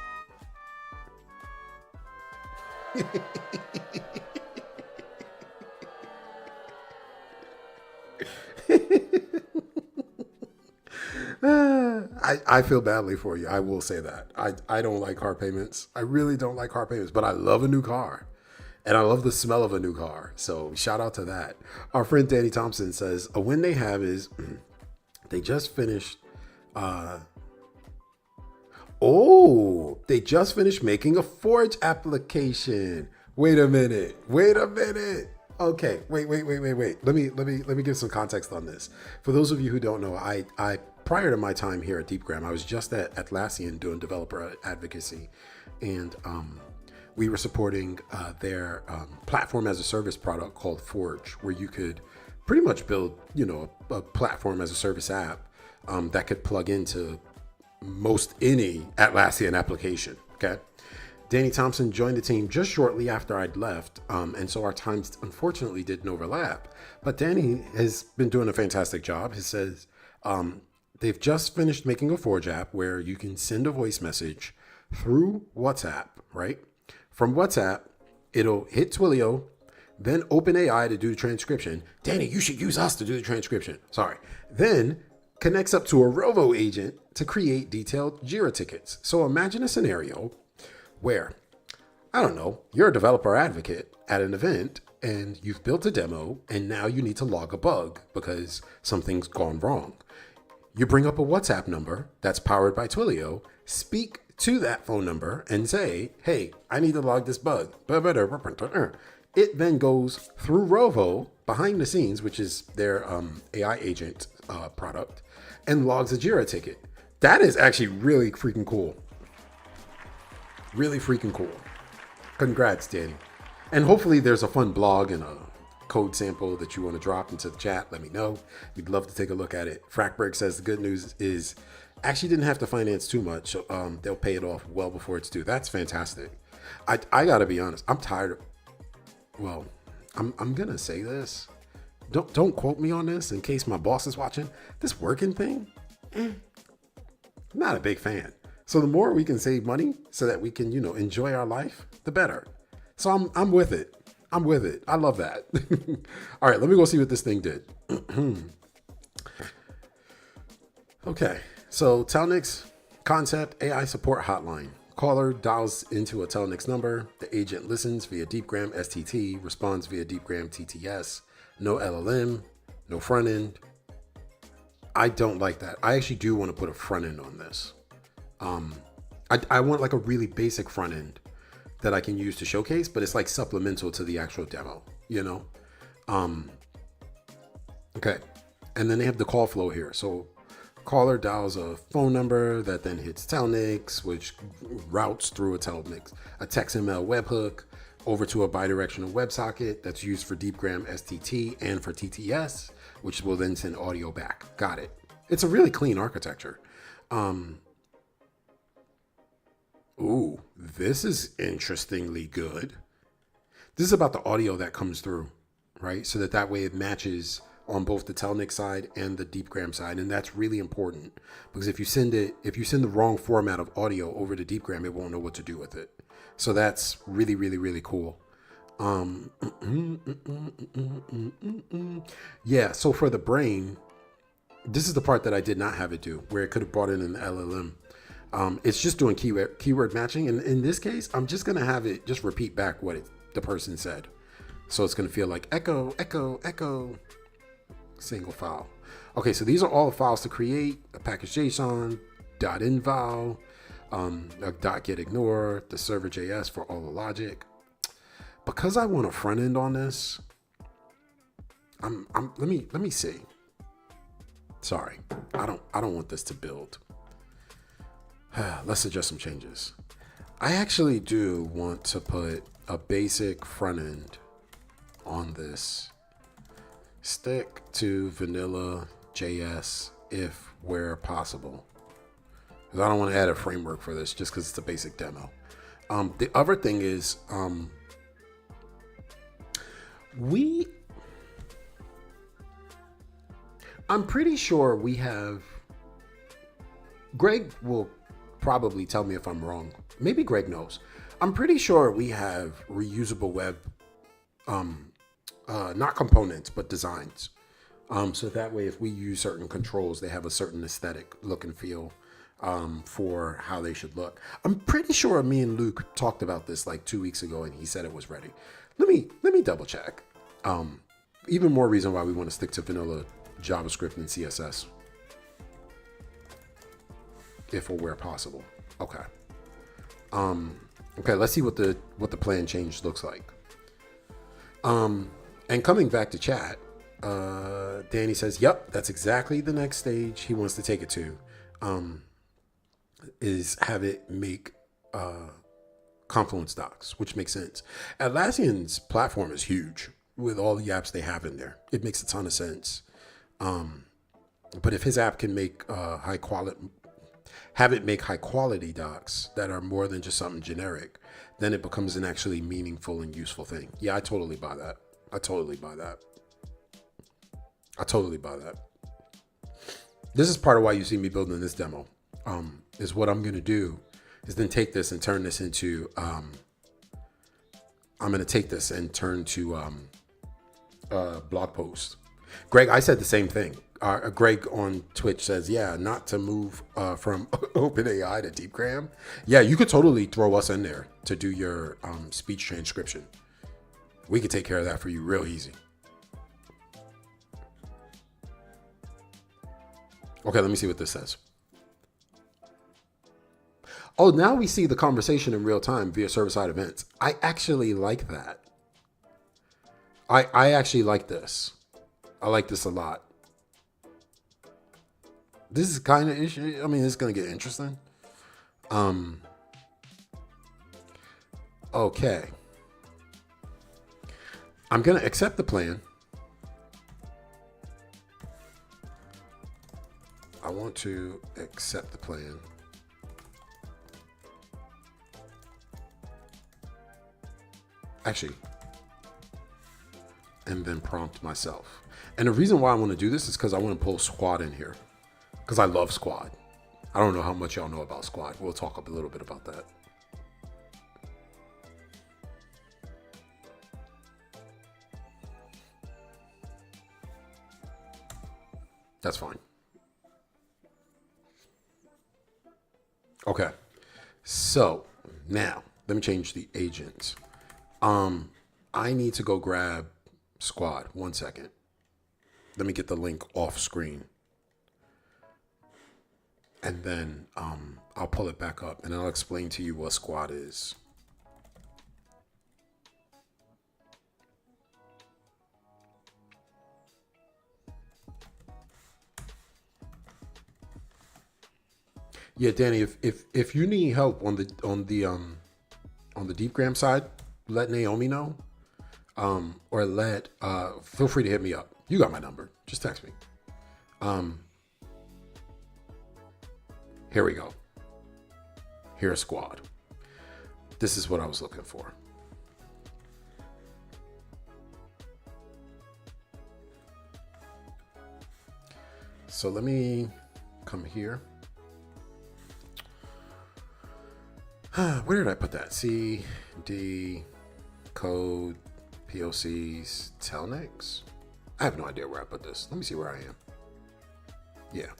I feel badly for you. I will say that. I don't like car payments. I really don't like car payments, but I love a new car. And I love the smell of a new car. So shout out to that. Our friend Danny Thompson says, a win they have is they just finished they just finished making a Forge application. Wait a minute. Okay, wait. Let me give some context on this. For those of you who don't know, I prior to my time here at Deepgram, I was just at Atlassian doing developer advocacy, and we were supporting their platform as a service product called Forge, where you could pretty much build, a platform as a service app that could plug into most any Atlassian application. Okay. Danny Thompson joined the team just shortly after I'd left, and so our times unfortunately didn't overlap. But Danny has been doing a fantastic job. He says they've just finished making a Forge app where you can send a voice message through WhatsApp, right? From WhatsApp, it'll hit Twilio, then OpenAI to do the transcription. Danny, you should use us to do the transcription. Sorry. Then connects up to a Rovo agent to create detailed Jira tickets. So imagine a scenario where, I don't know, you're a developer advocate at an event and you've built a demo and now you need to log a bug because something's gone wrong. You bring up a WhatsApp number that's powered by Twilio, speak to that phone number and say, hey, I need to log this bug. It then goes through Rovo behind the scenes, which is their AI agent product, and logs a Jira ticket. That is actually really freaking cool. Really freaking cool. Congrats, Danny. And hopefully there's a fun blog and a code sample that you want to drop into the chat. Let me know. We'd love to take a look at it. Frackberg says the good news is actually didn't have to finance too much. So, they'll pay it off well before it's due. That's fantastic. I got to be honest. I'm tired of, well, I'm going to say this. Don't quote me on this in case my boss is watching. This working thing, not a big fan. So the more we can save money so that we can, enjoy our life, the better. So I'm with it. I love that. All right, let me go see what this thing did. Okay, so Telnix concept AI support hotline. Caller dials into a Telnix number. The agent listens via Deepgram STT, responds via Deepgram TTS. No LLM, no front end. I don't like that. I actually do want to put a front end on this. I want like a really basic front end that I can use to showcase, but it's like supplemental to the actual demo, Okay. And then they have the call flow here. So Caller dials a phone number that then hits Telnix, which routes through a Telnix, a TextML webhook over to a bidirectional WebSocket that's used for Deepgram STT and for TTS, which will then send audio back. Got it. It's a really clean architecture. Ooh, this is interestingly good. This is about the audio that comes through, right? So that way it matches on both the Telnix side and the Deepgram side. And that's really important because if you send the wrong format of audio over to Deepgram, it won't know what to do with it. So that's really, really, really cool. Yeah, so for the brain, this is the part that I did not have it do, where it could have brought in an LLM. It's just doing keyword matching. And in this case, I'm just going to have it just repeat back what the person said. So it's going to feel like echo, echo, echo, single file. Okay, so these are all the files to create: a package JSON, .inval, a .getignore, the server.js for all the logic. Because I want a front end on this, let me see. Sorry, I don't want this to build. Let's adjust some changes. I actually do want to put a basic front end on this. Stick to vanilla JS if where possible. Because I don't want to add a framework for this just because it's a basic demo. The other thing is I'm pretty sure we have, Greg will probably tell me if I'm wrong. Maybe Greg knows. I'm pretty sure we have reusable web, not components, but designs. So that way, if we use certain controls, they have a certain aesthetic look and feel for how they should look. I'm pretty sure me and Luke talked about this like 2 weeks ago, and he said it was ready. Let me double check. Even more reason why we want to stick to vanilla JavaScript and CSS, if or where possible. Okay. Okay. Let's see what the plan change looks like. And coming back to chat, Danny says, "Yep, that's exactly the next stage he wants to take it to. Is have it make Confluence docs, which makes sense. Atlassian's platform is huge with all the apps they have in there. It makes a ton of sense. But if his app can make high quality docs that are more than just something generic, then it becomes an actually meaningful and useful thing. Yeah, I totally buy that. This is part of why you see me building this demo. Is what I'm going to do is then take this and turn this into, a blog post. Greg, I said the same thing. Greg on Twitch says, yeah, not to move from OpenAI to Deepgram. Yeah, you could totally throw us in there to do your speech transcription. We could take care of that for you real easy. Okay, let me see what this says. Oh, now we see the conversation in real time via server-side events. I actually like that. I actually like this. I like this a lot. This is kind of issue. I mean, it's going to get interesting. Okay. I'm going to accept the plan. I want to accept the plan. Actually, and then prompt myself. And the reason why I want to do this is because I want to pull Squad in here. Because I love Squad. I don't know how much y'all know about Squad. We'll talk a little bit about that. That's fine. Okay. So now let me change the agent. I need to go grab Squad. 1 second. Let me get the link off screen. And then I'll pull it back up and I'll explain to you what Squad is. Yeah, Danny, if you need help on the Deepgram side, let Naomi know. Or let feel free to hit me up. You got my number. Just text me. Here we go. Here's squad. This is what I was looking for. So let me come here. Where did I put that? C, D, code, POCs, Telnex? I have no idea where I put this. Let me see where I am. Yeah.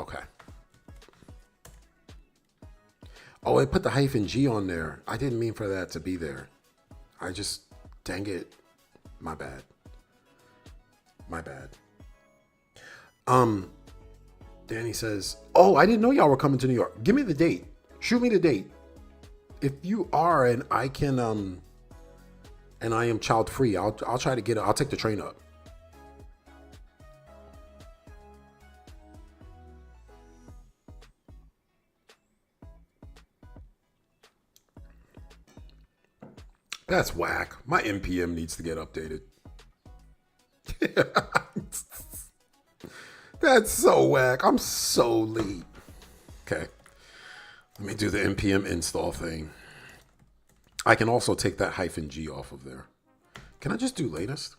Okay. Oh, I put the -G on there. I didn't mean for that to be there. I just, dang it. My bad. My bad. Danny says, oh, I didn't know y'all were coming to New York. Give me the date. Shoot me the date. If you are and I can, and I am child free, I'll try to get it. I'll take the train up. That's whack. My NPM needs to get updated. That's so whack. I'm so late. Okay. Let me do the NPM install thing. I can also take that -G off of there. Can I just do latest?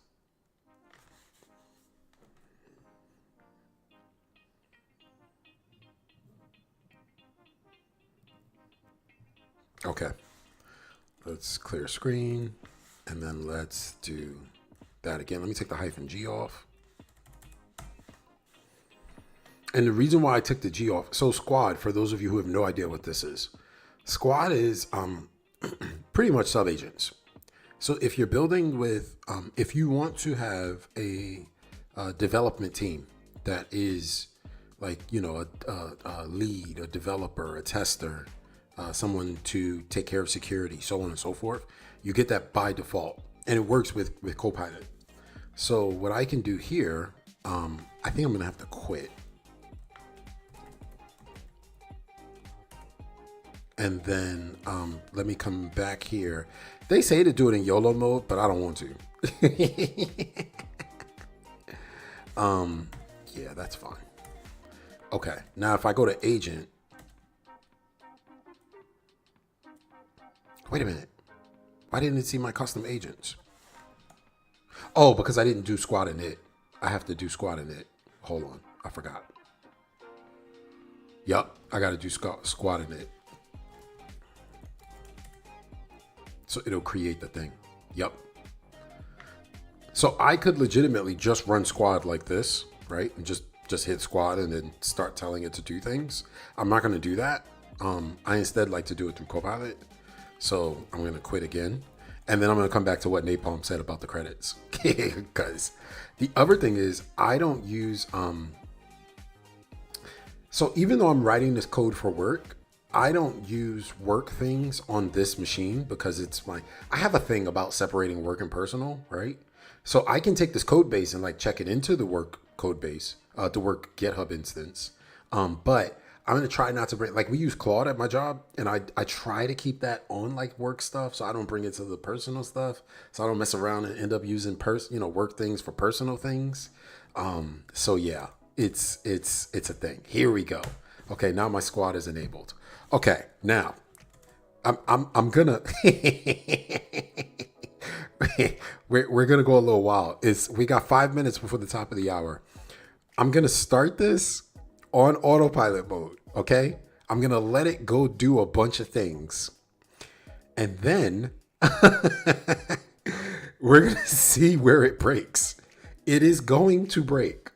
Okay. Let's clear screen. And then let's do that again. Let me take the -G off. And the reason why I took the G off, so squad, for those of you who have no idea what this is, squad is pretty much sub-agents. So if you're building with, if you want to have a development team that is like, you know, a lead, a developer, a tester, someone to take care of security, so on and so forth, you get that by default. And it works with Copilot. So what I can do here, I think I'm going to have to quit. And then let me come back here. They say to do it in YOLO mode, but I don't want to. Yeah, that's fine. Okay, now if I go to agent. Wait a minute. Why didn't it see my custom agents? Oh, because I didn't do squad init. I have to do squad init. Hold on, I forgot. Yup, I got to do squad init. So it'll create the thing. Yep. So I could legitimately just run squad like this, right? And just hit squad and then start telling it to do things. I'm not going to do that. I instead like to do it through Copilot. So I'm going to quit again. And then I'm going to come back to what Napalm said about the credits. Because the other thing is I don't use... So even though I'm writing this code for work, I don't use work things on this machine because it's I have a thing about separating work and personal, right? So I can take this code base and like check it into the work code base, the work GitHub instance. But I'm going to try not to bring, like we use Claude at my job and I try to keep that on like work stuff. So I don't bring it to the personal stuff. So I don't mess around and end up using work things for personal things. So yeah, it's a thing. Here we go. Okay. Now my squad is enabled. Okay, now I'm gonna we're gonna go a little wild. We got 5 minutes before the top of the hour. I'm gonna start this on autopilot mode. Okay, I'm gonna let it go do a bunch of things, and then we're gonna see where it breaks. It is going to break.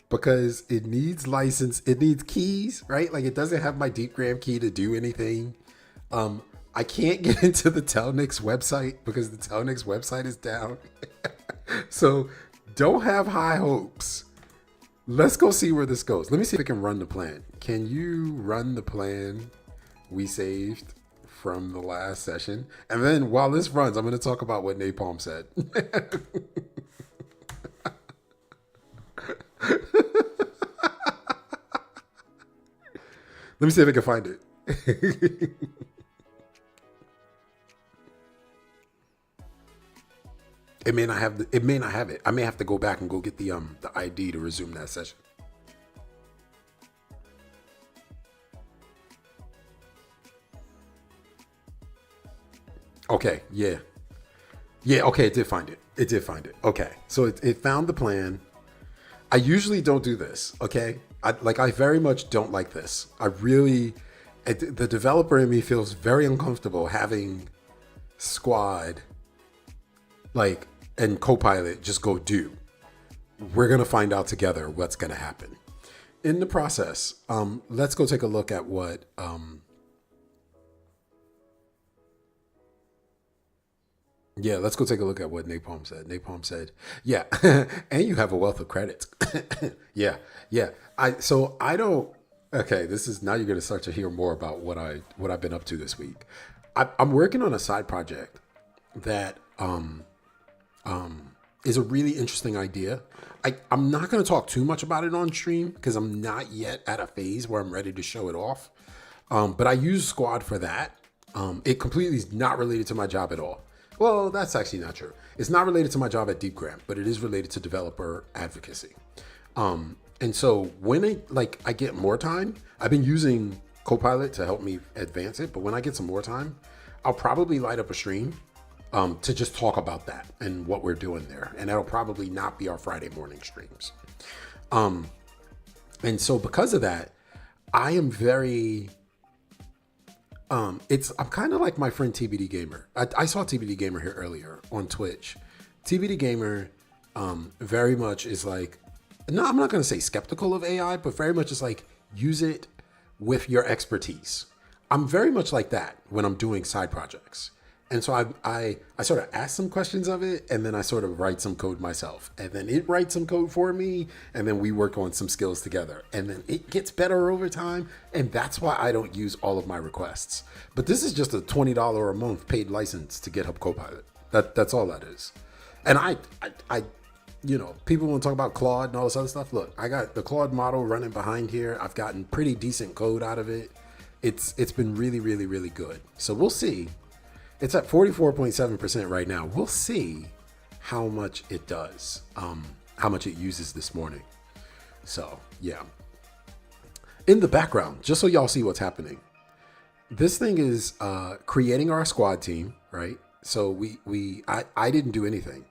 Because it needs license, it needs keys, right? Like it doesn't have my Deepgram key to do anything. I can't get into the Telnex website because the Telnex website is down. So don't have high hopes. Let's go see where this goes. Let me see if I can run the plan. Can you run the plan we saved from the last session. And then while this runs, I'm going to talk about what Napalm said. Let me see if I can find it. It may not have it. I may have to go back and go get the ID to resume that session. Okay, yeah. Yeah, okay, it did find it. It did find it. Okay. So it found the plan. I usually don't do this, okay? I very much don't like this. The developer in me feels very uncomfortable having Squad, and Copilot just go do. We're going to find out together what's going to happen. In the process, let's go take a look at what... Yeah, let's go take a look at what Napalm said. Napalm said, yeah, and you have a wealth of credits. Yeah. I don't, okay, this is, now you're going to start to hear more about what I've been up to this week. I'm working on a side project that is a really interesting idea. I'm not going to talk too much about it on stream because I'm not yet at a phase where I'm ready to show it off. But I use Squad for that. It completely is not related to my job at all. Well, that's actually not true. It's not related to my job at Deepgram, but it is related to developer advocacy. And so when I get more time, I've been using Copilot to help me advance it. But when I get some more time, I'll probably light up a stream to just talk about that and what we're doing there. And that'll probably not be our Friday morning streams. And so because of that, I am very... I'm kind of like my friend TBD Gamer. I saw TBD Gamer here earlier on Twitch. TBD Gamer very much is like, no, I'm not going to say skeptical of AI, but very much is like, use it with your expertise. I'm very much like that when I'm doing side projects. And so I sort of ask some questions of it, and then I sort of write some code myself. And then it writes some code for me, and then we work on some skills together. And then it gets better over time, and that's why I don't use all of my requests. But this is just a $20 a month paid license to GitHub Copilot. That's all that is. And I people want to talk about Claude and all this other stuff. Look, I got the Claude model running behind here. I've gotten pretty decent code out of it. It's been really, really, really good. So we'll see. It's at 44.7% right now. We'll see how much it does, how much it uses this morning. So, yeah. In the background, just so y'all see what's happening, this thing is creating our squad team, right? So I didn't do anything.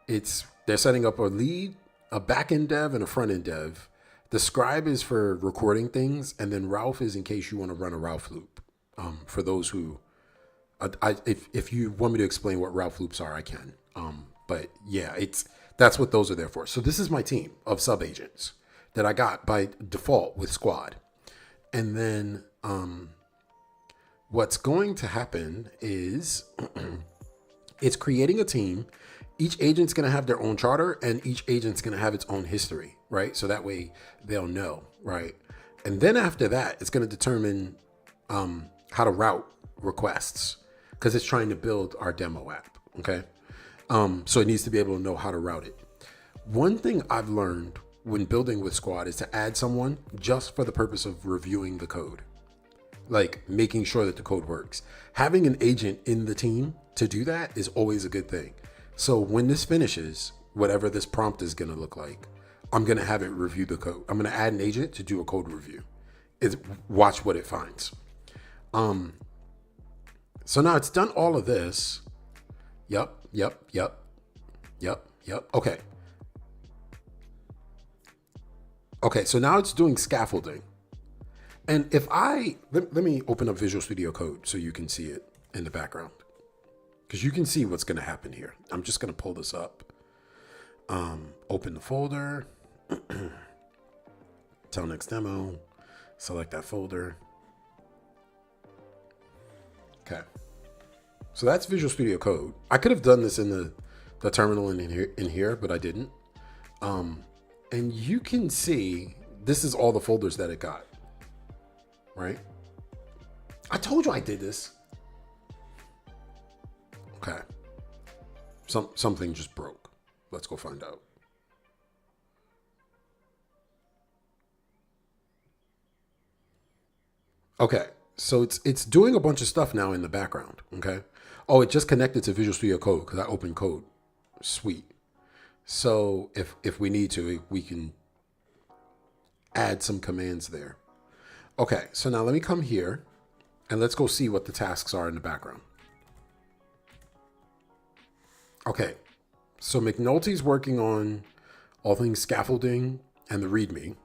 They're setting up a lead, a back-end dev, and a front-end dev. The scribe is for recording things, and then Ralph is in case you want to run a Ralph loop. For those who... if you want me to explain what Ralph loops are, I can. But yeah, that's what those are there for. So this is my team of sub agents that I got by default with Squad. And then what's going to happen is it's creating a team. Each agent's going to have their own charter, and each agent's going to have its own history, right? So that way they'll know, right? And then after that, it's going to determine how to route requests, because it's trying to build our demo app, okay? So it needs to be able to know how to route it. One thing I've learned when building with Squad is to add someone just for the purpose of reviewing the code, like making sure that the code works. Having an agent in the team to do that is always a good thing. So when this finishes, whatever this prompt is gonna look like, I'm gonna have it review the code. I'm gonna add an agent to do a code review. Watch what it finds. So now it's done all of this. Yep. Okay. Okay, so now it's doing scaffolding. And if let me open up Visual Studio Code so you can see it in the background, because you can see what's going to happen here. I'm just going to pull this up. Open the folder. Telnex demo. Select that folder. Okay. So that's Visual Studio Code. I could have done this in the terminal in here, but I didn't. And you can see this is all the folders that it got. Right? I told you I did this. Okay. Something just broke. Let's go find out. Okay. So it's doing a bunch of stuff now in the background. Okay. Oh, it just connected to Visual Studio Code because I opened code. Sweet. So if we need to, we can add some commands there. Okay. So now let me come here and let's go see what the tasks are in the background. Okay. So McNulty's working on all things scaffolding and the README.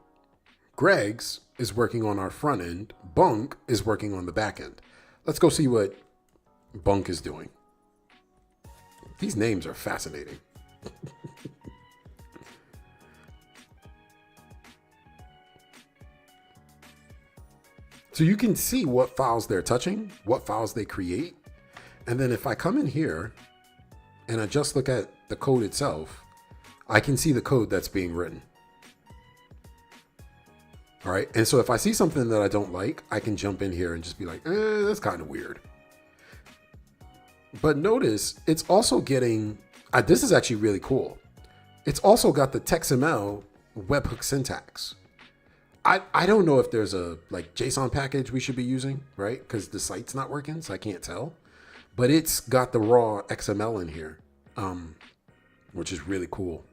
Greg's is working on our front end. Bunk is working on the back end. Let's go see what Bunk is doing. These names are fascinating. So you can see what files they're touching, what files they create. And then if I come in here and I just look at the code itself, I can see the code that's being written. All right. And so if I see something that I don't like, I can jump in here and just be like, that's kind of weird. But notice it's also getting, this is actually really cool. It's also got the TextML webhook syntax. I don't know if there's a like JSON package we should be using, right? Because the site's not working, so I can't tell. But it's got the raw XML in here, which is really cool.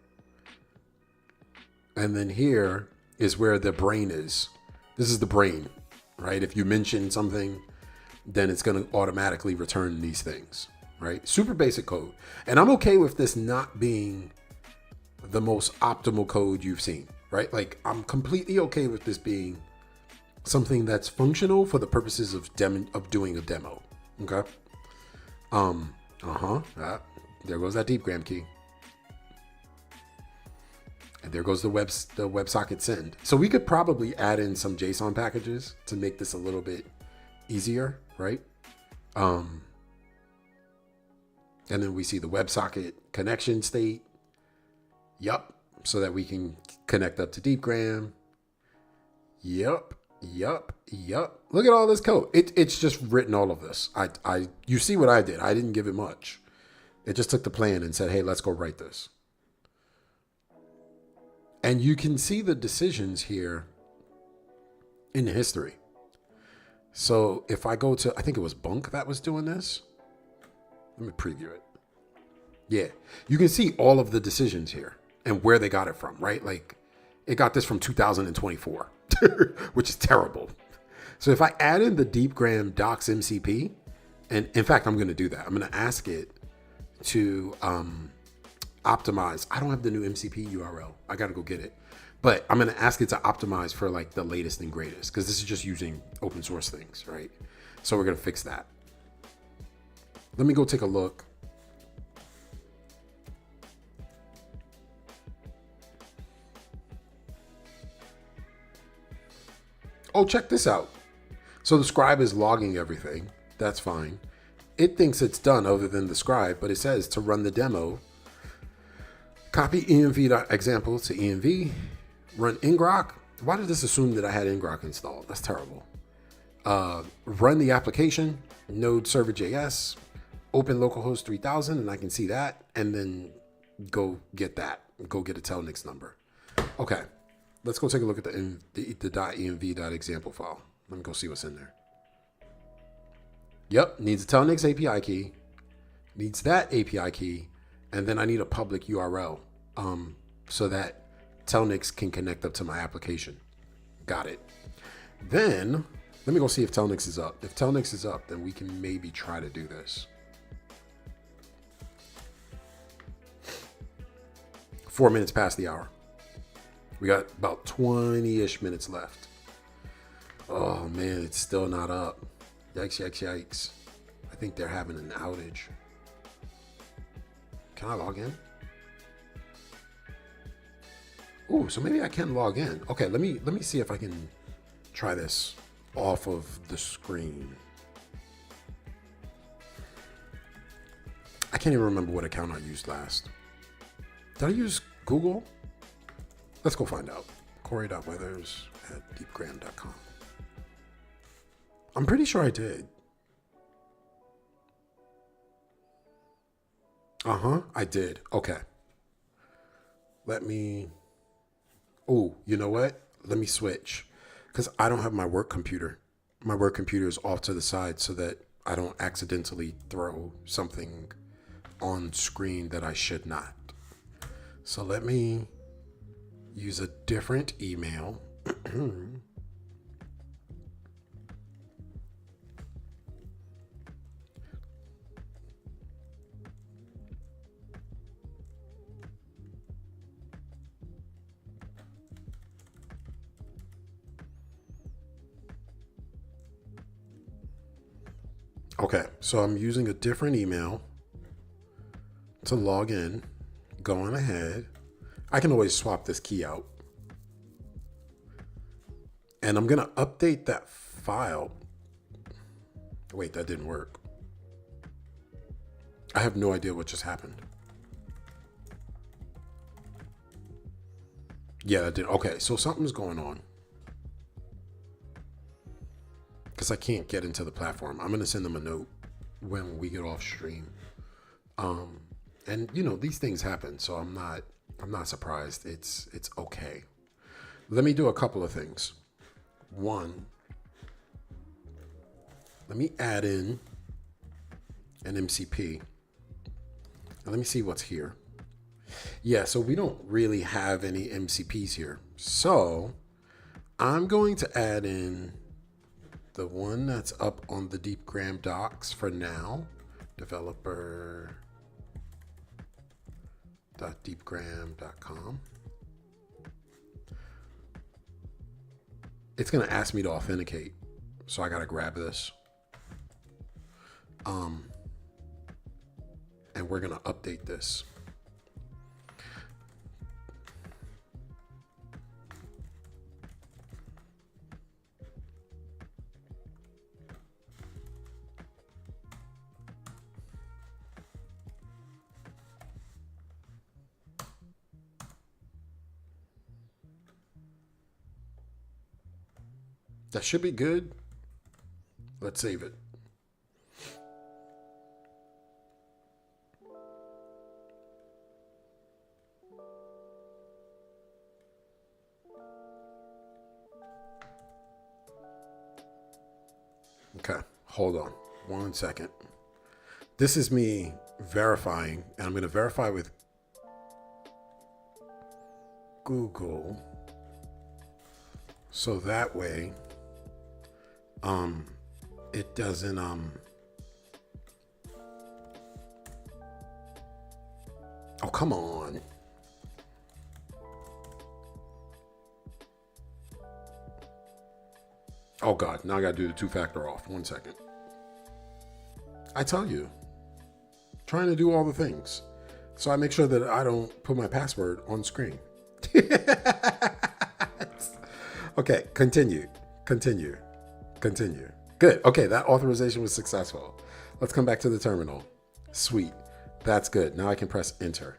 And then here is where the brain is. This is the brain, right? If you mention something, then it's going to automatically return these things, right? Super basic code. And I'm okay with this not being the most optimal code you've seen, right? Like I'm completely okay with this being something that's functional for the purposes of doing a demo. Okay. There goes that Deepgram key. And there goes the WebSocket send. So we could probably add in some JSON packages to make this a little bit easier, right? And then we see the WebSocket connection state. Yup. So that we can connect up to Deepgram. Yup. Look at all this code. It's just written all of this. You see what I did. I didn't give it much. It just took the plan and said, hey, let's go write this. And you can see the decisions here in the history. So if I go to, I think it was Bunk that was doing this. Let me preview it. Yeah, you can see all of the decisions here and where they got it from, right? Like it got this from 2024, which is terrible. So if I add in the Deepgram docs MCP, and in fact, I'm going to do that. I'm going to ask it to optimize. I don't have the new MCP URL. I got to go get it. But I'm going to ask it to optimize for like the latest and greatest because this is just using open source things, right? So we're going to fix that. Let me go take a look. Oh, check this out. So the scribe is logging everything. That's fine. It thinks it's done other than the scribe, but it says to run the demo, copy env.example to env, run ngrok. Why did this assume that I had ngrok installed? That's terrible. Run the application, node server.js, open localhost 3000, and I can see that, and then go get that. Go get a telnix number. Okay, let's go take a look at the .env.example file. Let me go see what's in there. Yep, needs a telnix API key, needs that API key, and then I need a public URL so that telnix can connect up to my application. Got it. Then let me go see if telnix is up. If telnix is up, then we can maybe try to do this. 4 minutes past the hour. We got about 20-ish minutes left. Oh man, it's still not up. Yikes. I think they're having an outage. Can I log in? Ooh, so maybe I can log in. Okay, let me see if I can try this off of the screen. I can't even remember what account I used last. Did I use Google? Let's go find out. Corey.weathers@deepgram.com. I'm pretty sure I did. I did. Okay. Let me. Oh, you know what? Let me switch. Because I don't have my work computer. My work computer is off to the side so that I don't accidentally throw something on screen that I should not. So let me use a different email. Okay, so I'm using a different email to log in. Going ahead. I can always swap this key out. And I'm going to update that file. Wait, that didn't work. I have no idea what just happened. Yeah, that did. Okay, so something's going on. Because I can't get into the platform. I'm going to send them a note when we get off stream. And you know, these things happen, so I'm not surprised. It's okay. Let me do a couple of things. One, let me add in an MCP. Now let me see what's here. Yeah, so we don't really have any MCPs here. So I'm going to add in the one that's up on the Deepgram docs for now. Developer.deepgram.com. It's going to ask me to authenticate. So I got to grab this. And we're going to update this. That should be good. Let's save it. Okay, hold on 1 second. This is me verifying, and I'm going to verify with Google. So that way, it doesn't, oh, come on. Oh God, now I gotta do the 2-factor auth. 1 second. I tell you, trying to do all the things. So I make sure that I don't put my password on screen. Okay, continue. Good. Okay, that authorization was successful. Let's come back to the terminal. Sweet. That's good. Now I can press enter.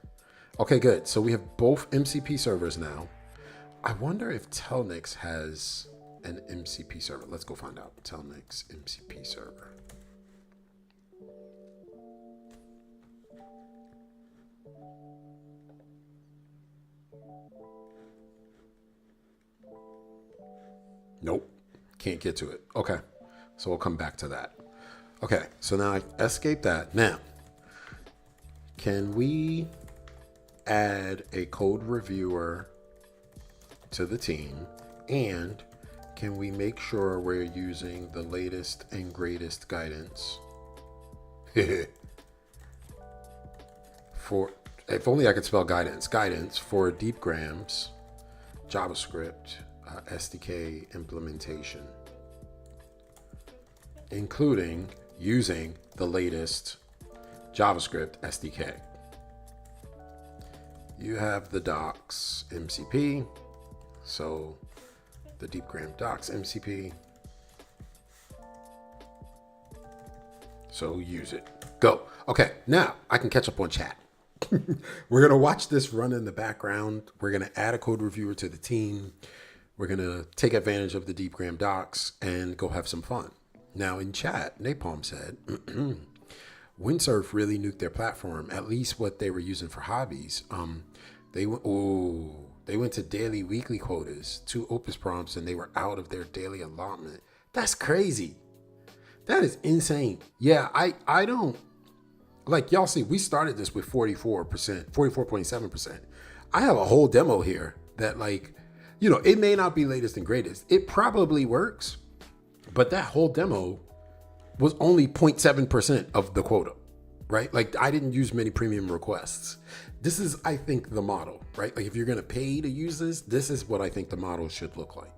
Okay, good. So we have both MCP servers now. I wonder if Telnix has an MCP server. Let's go find out. Telnix MCP server. Nope. Can't get to it. Okay. So we'll come back to that. Okay. So now I escape that. Now, can we add a code reviewer to the team? And can we make sure we're using the latest and greatest guidance? For, if only I could spell guidance. Guidance for Deepgram's JavaScript SDK implementation, including using the latest JavaScript SDK. You have the docs MCP, so the Deepgram docs MCP. So use it. Go. Okay, now I can catch up on chat. We're going to watch this run in the background. We're going to add a code reviewer to the team. We're going to take advantage of the Deepgram docs and go have some fun. Now in chat, Napalm said, Windsurf really nuked their platform, at least what they were using for hobbies. They went to daily, weekly quotas, 2 opus prompts, and they were out of their daily allotment. That's crazy. That is insane. Yeah, I don't like y'all see. We started this with 44.7%. I have a whole demo here that it may not be latest and greatest. It probably works, but that whole demo was only 0.7% of the quota, right? Like I didn't use many premium requests. This is, I think, the model, right? Like if you're gonna pay to use this is what I think the model should look like.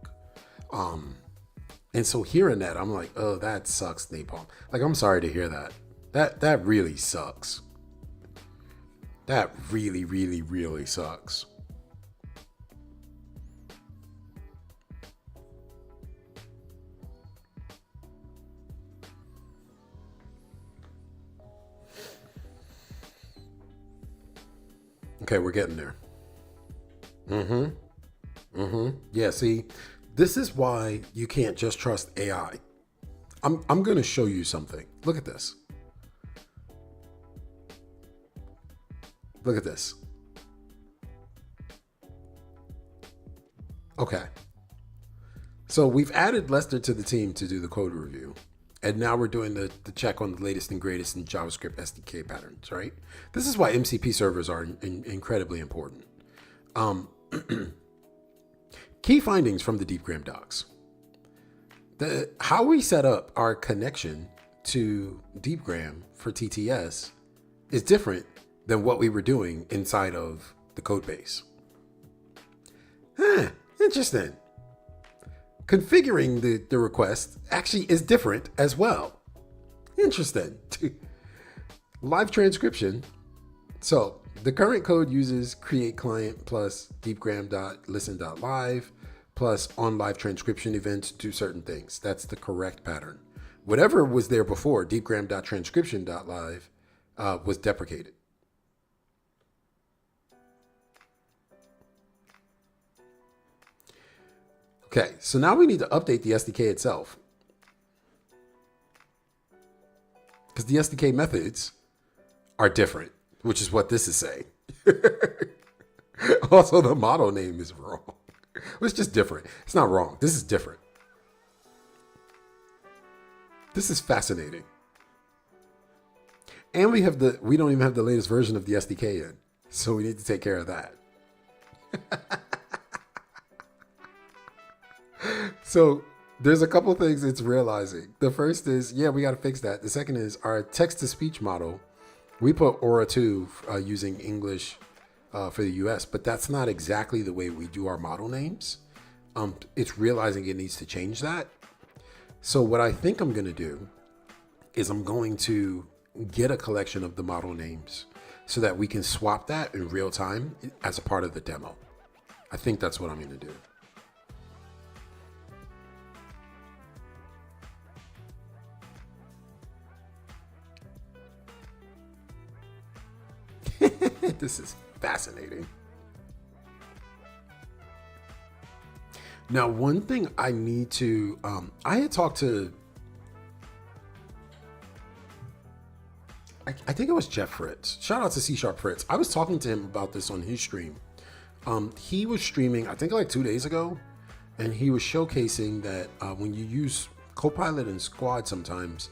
And so hearing that, I'm like, oh, that sucks, Napalm. Like I'm sorry to hear that. That really sucks. That really, really, really sucks. Okay, we're getting there. Yeah, see, this is why you can't just trust AI. I'm going to show you something. Look at this. Look at this. Okay. So we've added Lester to the team to do the code review. And now we're doing the check on the latest and greatest in JavaScript SDK patterns, right? This is why MCP servers are incredibly important. Key findings from the Deepgram docs. How we set up our connection to Deepgram for TTS is different than what we were doing inside of the code base. Interesting. Configuring the request actually is different as well. Interesting. Live transcription. So the current code uses create client plus deepgram.listen.live plus on live transcription events do certain things. That's the correct pattern. Whatever was there before, deepgram.transcription.live was deprecated. Okay, so now we need to update the SDK itself. Because the SDK methods are different, which is what this is saying. Also, the model name is wrong. It's just different. It's not wrong. This is different. This is fascinating. And we don't even have the latest version of the SDK in. So we need to take care of that. So there's a couple things it's realizing. The first is, we got to fix that. The second is our text-to-speech model. We put Aura 2 using English for the US, but that's not exactly the way we do our model names. It's realizing it needs to change that. So what I think I'm going to do is I'm going to get a collection of the model names so that we can swap that in real time as a part of the demo. I think that's what I'm going to do. This is fascinating. Now, one thing I need to, I had talked to, I think it was Jeff Fritz. Shout out to C# Fritz. I was talking to him about this on his stream. He was streaming, I think like 2 days ago, and he was showcasing that when you use Copilot and Squad sometimes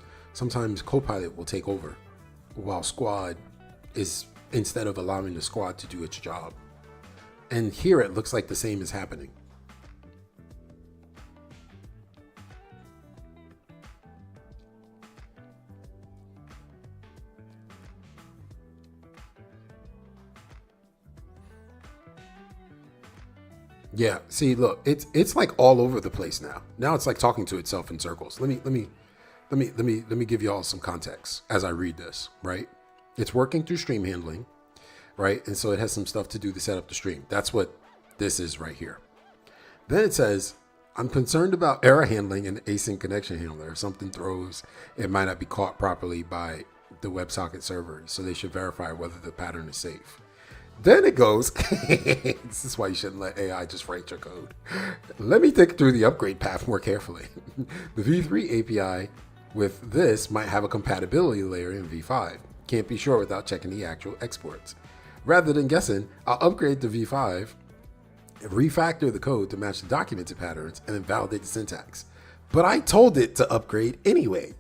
Copilot will take over while Squad is, instead of allowing the Squad to do its job. And here it looks like the same is happening. Yeah, see, look, it's like all over the place now. Now it's like talking to itself in circles. Let me give you all some context as I read this, right? It's working through stream handling, right? And so it has some stuff to do to set up the stream. That's what this is right here. Then it says, I'm concerned about error handling and async connection handler. If something throws, it might not be caught properly by the WebSocket server. So they should verify whether the pattern is safe. Then it goes, this is why you shouldn't let AI just write your code. Let me think through the upgrade path more carefully. The V3 API with this might have a compatibility layer in V5. Can't be sure without checking the actual exports. Rather than guessing, I'll upgrade to V5, refactor the code to match the documented patterns, and then validate the syntax. But I told it to upgrade anyway.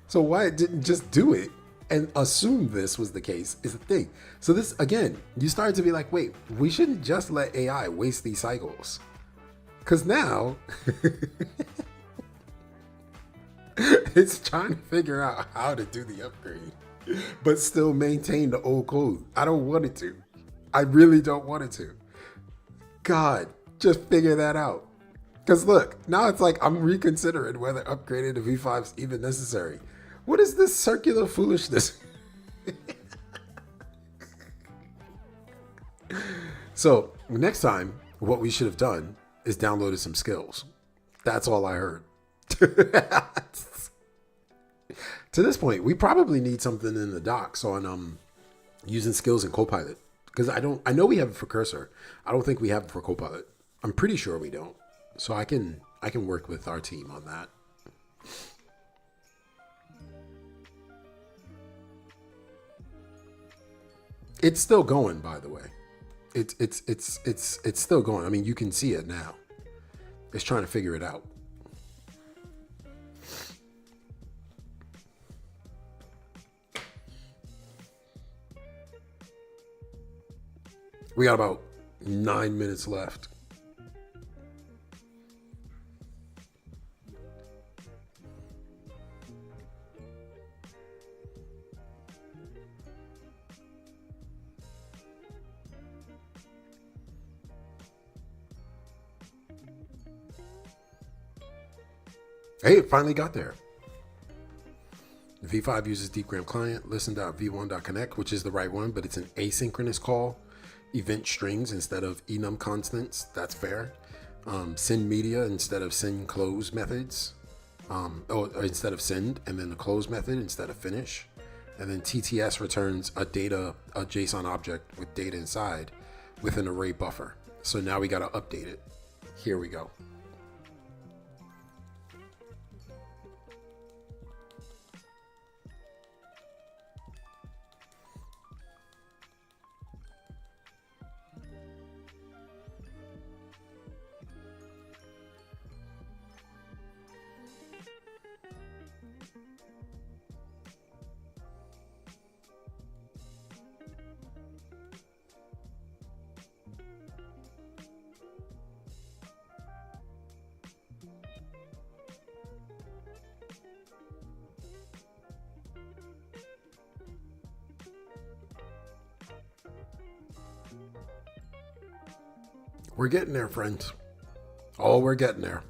So why it didn't just do it and assume this was the case is the thing. So this, again, you start to be like, wait, we shouldn't just let AI waste these cycles. Because now it's trying to figure out how to do the upgrade, but still maintain the old code. I don't want it to. I really don't want it to. God, just figure that out. Because look, now it's like I'm reconsidering whether upgrading to V5 is even necessary. What is this circular foolishness? So next time, what we should have done is downloaded some skills. That's all I heard. To this point, we probably need something in the docs on using skills in Copilot. Because I know we have it for Cursor. I don't think we have it for Copilot. I'm pretty sure we don't. So I can work with our team on that. It's still going, by the way. It's still going. I mean, you can see it now. It's trying to figure it out. We got about 9 minutes left. Hey, it finally got there. V5 uses Deepgram client, listen.v1.connect, which is the right one, but it's an asynchronous call. Event strings instead of enum constants. That's fair. Send media instead of send close methods. Or instead of send, and then the close method instead of finish. And then TTS returns a JSON object with data inside with an array buffer. So now we got to update it. Here we go. We're getting there, friends. Oh, we're getting there.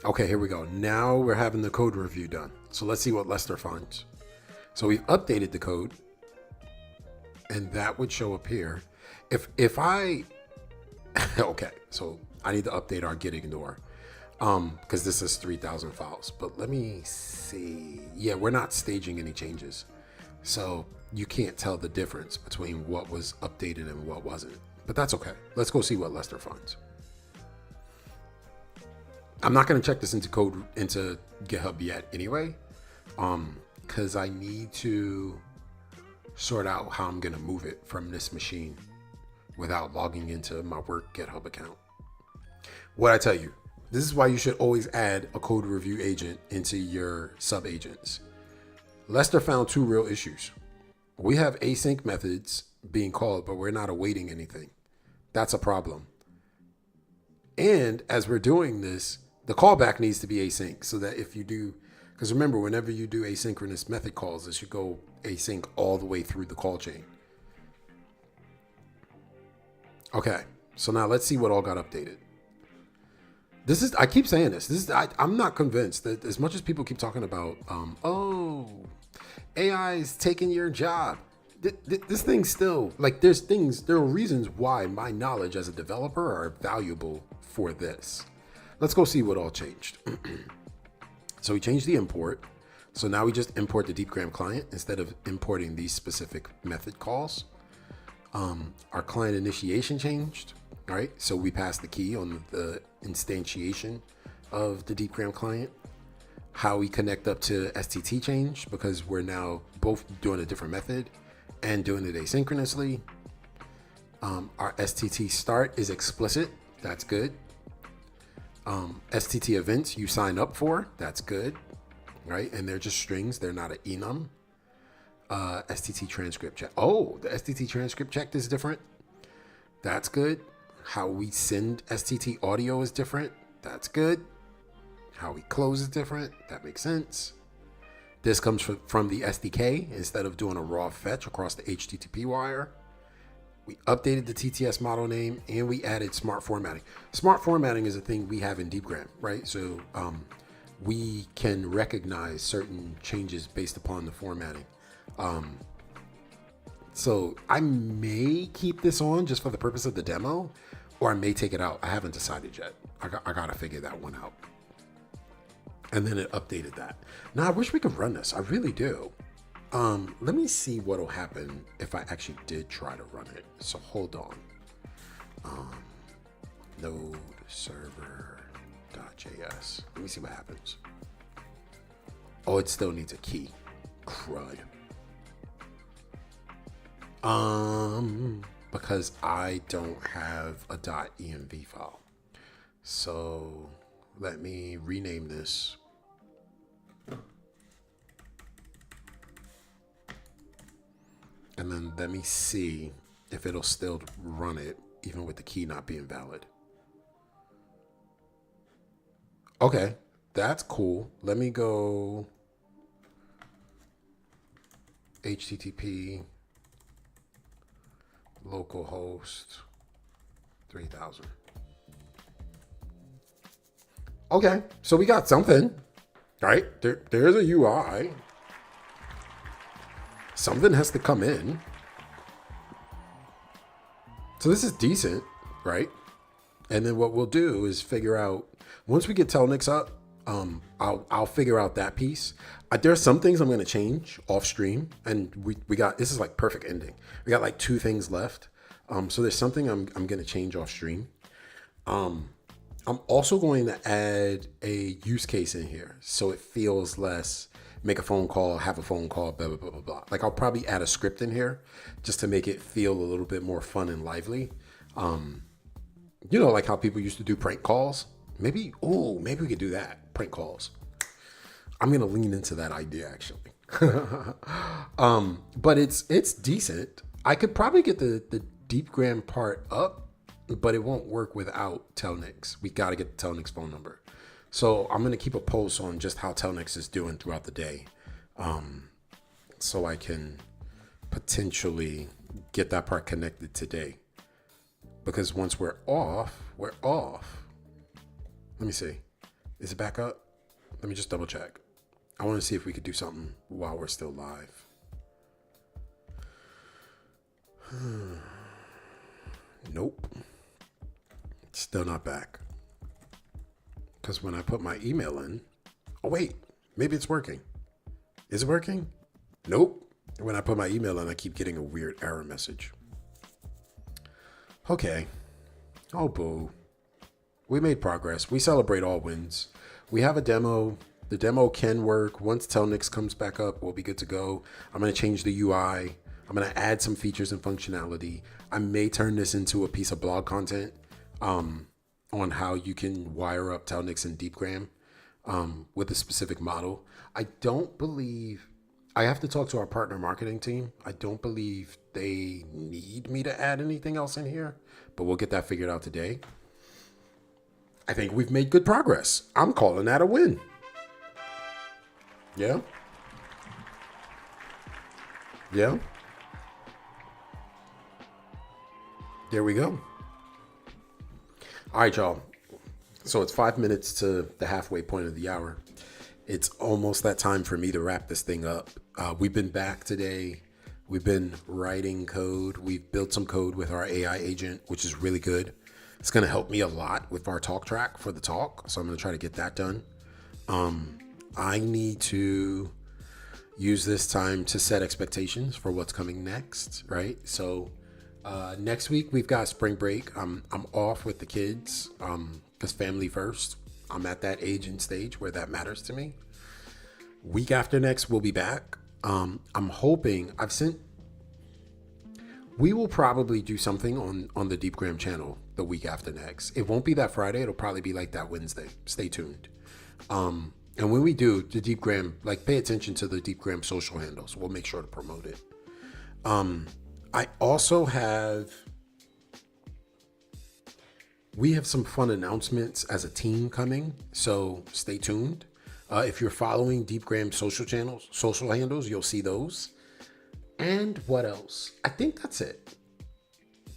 Okay, here we go. Now we're having the code review done. So let's see what Lester finds. So we've updated the code, and that would show up here. If I, okay, so I need to update our git ignore, because this is 3,000 files. But let me see. Yeah, we're not staging any changes, so you can't tell the difference between what was updated and what wasn't. But that's okay. Let's go see what Lester finds. I'm not going to check this into GitHub yet anyway, because I need to sort out how I'm going to move it from this machine without logging into my work GitHub account. What I tell you, this is why you should always add a code review agent into your sub agents. Lester found two real issues. We have async methods being called, but we're not awaiting anything. That's a problem. And as we're doing this, the callback needs to be async, so that if you do, because remember, whenever you do asynchronous method calls, it should go async all the way through the call chain. Okay, so now let's see what all got updated. This is, I keep saying this. I'm not convinced that, as much as people keep talking about, AI is taking your job. This thing still, like, there are reasons why my knowledge as a developer are valuable for this. Let's go see what all changed. So we changed the import. So now we just import the Deepgram client instead of importing these specific method calls. Our client initiation changed, all right? So we passed the key on the instantiation of the Deepgram client. How we connect up to STT changed because we're now both doing a different method and doing it asynchronously. Our STT start is explicit. That's good. STT events you sign up for. That's good. Right? And they're just strings. They're not an enum. STT transcript check. Oh, the STT transcript check is different. That's good. How we send STT audio is different. That's good. How we close is different. That makes sense. This comes from the SDK instead of doing a raw fetch across the HTTP wire. We updated the TTS model name and we added smart formatting. Smart formatting is a thing we have in Deepgram, right? So we can recognize certain changes based upon the formatting. So I may keep this on just for the purpose of the demo, or I may take it out. I haven't decided yet. I gotta figure that one out. And then it updated that. Now I wish we could run this. I really do. Let me see what'll happen if I actually did try to run it. So hold on. Node server.js. Let me see what happens. Oh, it still needs a key. Crud. Because I don't have a .env file. So let me rename this. And then let me see if it'll still run it, even with the key not being valid. Okay, that's cool. Let me go HTTP localhost 3000. Okay, so we got something, right? There's a UI. Something has to come in. So this is decent, right? And then what we'll do is figure out, once we get Telnix up, I'll figure out that piece. There's some things I'm going to change off stream, and we got, this is like perfect ending. We got like 2 things left. So there's something I'm going to change off stream. I'm also going to add a use case in here so it feels less make a phone call, have a phone call, blah, blah, blah, blah, blah. Like I'll probably add a script in here just to make it feel a little bit more fun and lively. You know, like how people used to do prank calls. Maybe we could do that. Prank calls. I'm going to lean into that idea actually. But it's decent. I could probably get the Deepgram part up, but it won't work without Telnix. We got to get the Telnix phone number. So I'm going to keep a pulse on just how Telnix is doing throughout the day. So I can potentially get that part connected today. Because once we're off. Let me see. Is it back up? Let me just double check. I want to see if we could do something while we're still live. Nope. Still not back. Because when I put my email in, oh wait, maybe it's working. Is it working? Nope. When I put my email in, I keep getting a weird error message. Okay. Oh boo. We made progress. We celebrate all wins. We have a demo. The demo can work. Once Telnix comes back up, we'll be good to go. I'm going to change the UI. I'm going to add some features and functionality. I may turn this into a piece of blog content on how you can wire up Telnix and Deepgram with a specific model. I don't believe, I have to talk to our partner marketing team. I don't believe they need me to add anything else in here, but we'll get that figured out today. I think we've made good progress. I'm calling that a win. Yeah. Yeah. There we go. All right, y'all. So it's 5 minutes to the halfway point of the hour. It's almost that time for me to wrap this thing up. We've been back today. We've been writing code. We've built some code with our AI agent, which is really good. It's going to help me a lot with our talk track for the talk. So I'm going to try to get that done. I need to use this time to set expectations for what's coming next, right? So next week we've got spring break. I'm off with the kids because family first. I'm at that age and stage where that matters to me. Week after next, we'll be back. I'm hoping we will probably do something on the Deepgram channel the week after next. It won't be that Friday. It'll probably be like that Wednesday. Stay tuned. And when we do the Deepgram, like pay attention to the Deepgram social handles. We'll make sure to promote it. I also we have some fun announcements as a team coming, so stay tuned. If you're following Deepgram social handles, you'll see those. And what else? I think that's it.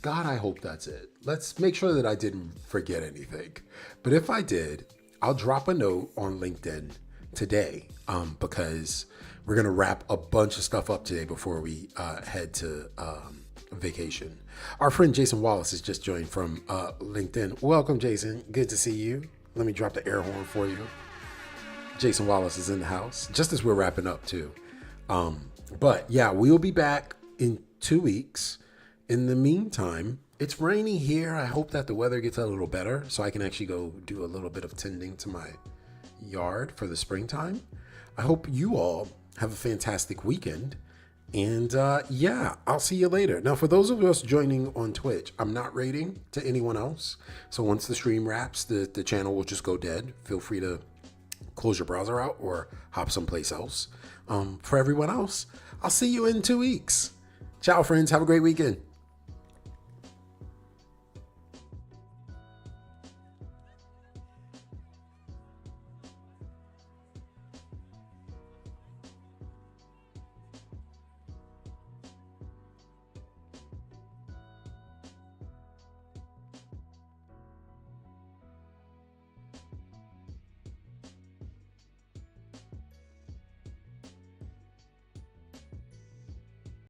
God, I hope that's it. Let's make sure that I didn't forget anything. But if I did, I'll drop a note on LinkedIn today because we're going to wrap a bunch of stuff up today before we head to vacation. Our friend Jason Wallace has just joined from LinkedIn. Welcome, Jason. Good to see you. Let me drop the air horn for you. Jason Wallace is in the house, just as we're wrapping up too. But yeah, we'll be back in 2 weeks. In the meantime, it's rainy here. I hope that the weather gets a little better so I can actually go do a little bit of tending to my yard for the springtime. I hope you all have a fantastic weekend. And yeah, I'll see you later. Now, for those of us joining on Twitch, I'm not rating to anyone else. So once the stream wraps, the channel will just go dead. Feel free to close your browser out or hop someplace else. For everyone else, I'll see you in 2 weeks. Ciao, friends. Have a great weekend.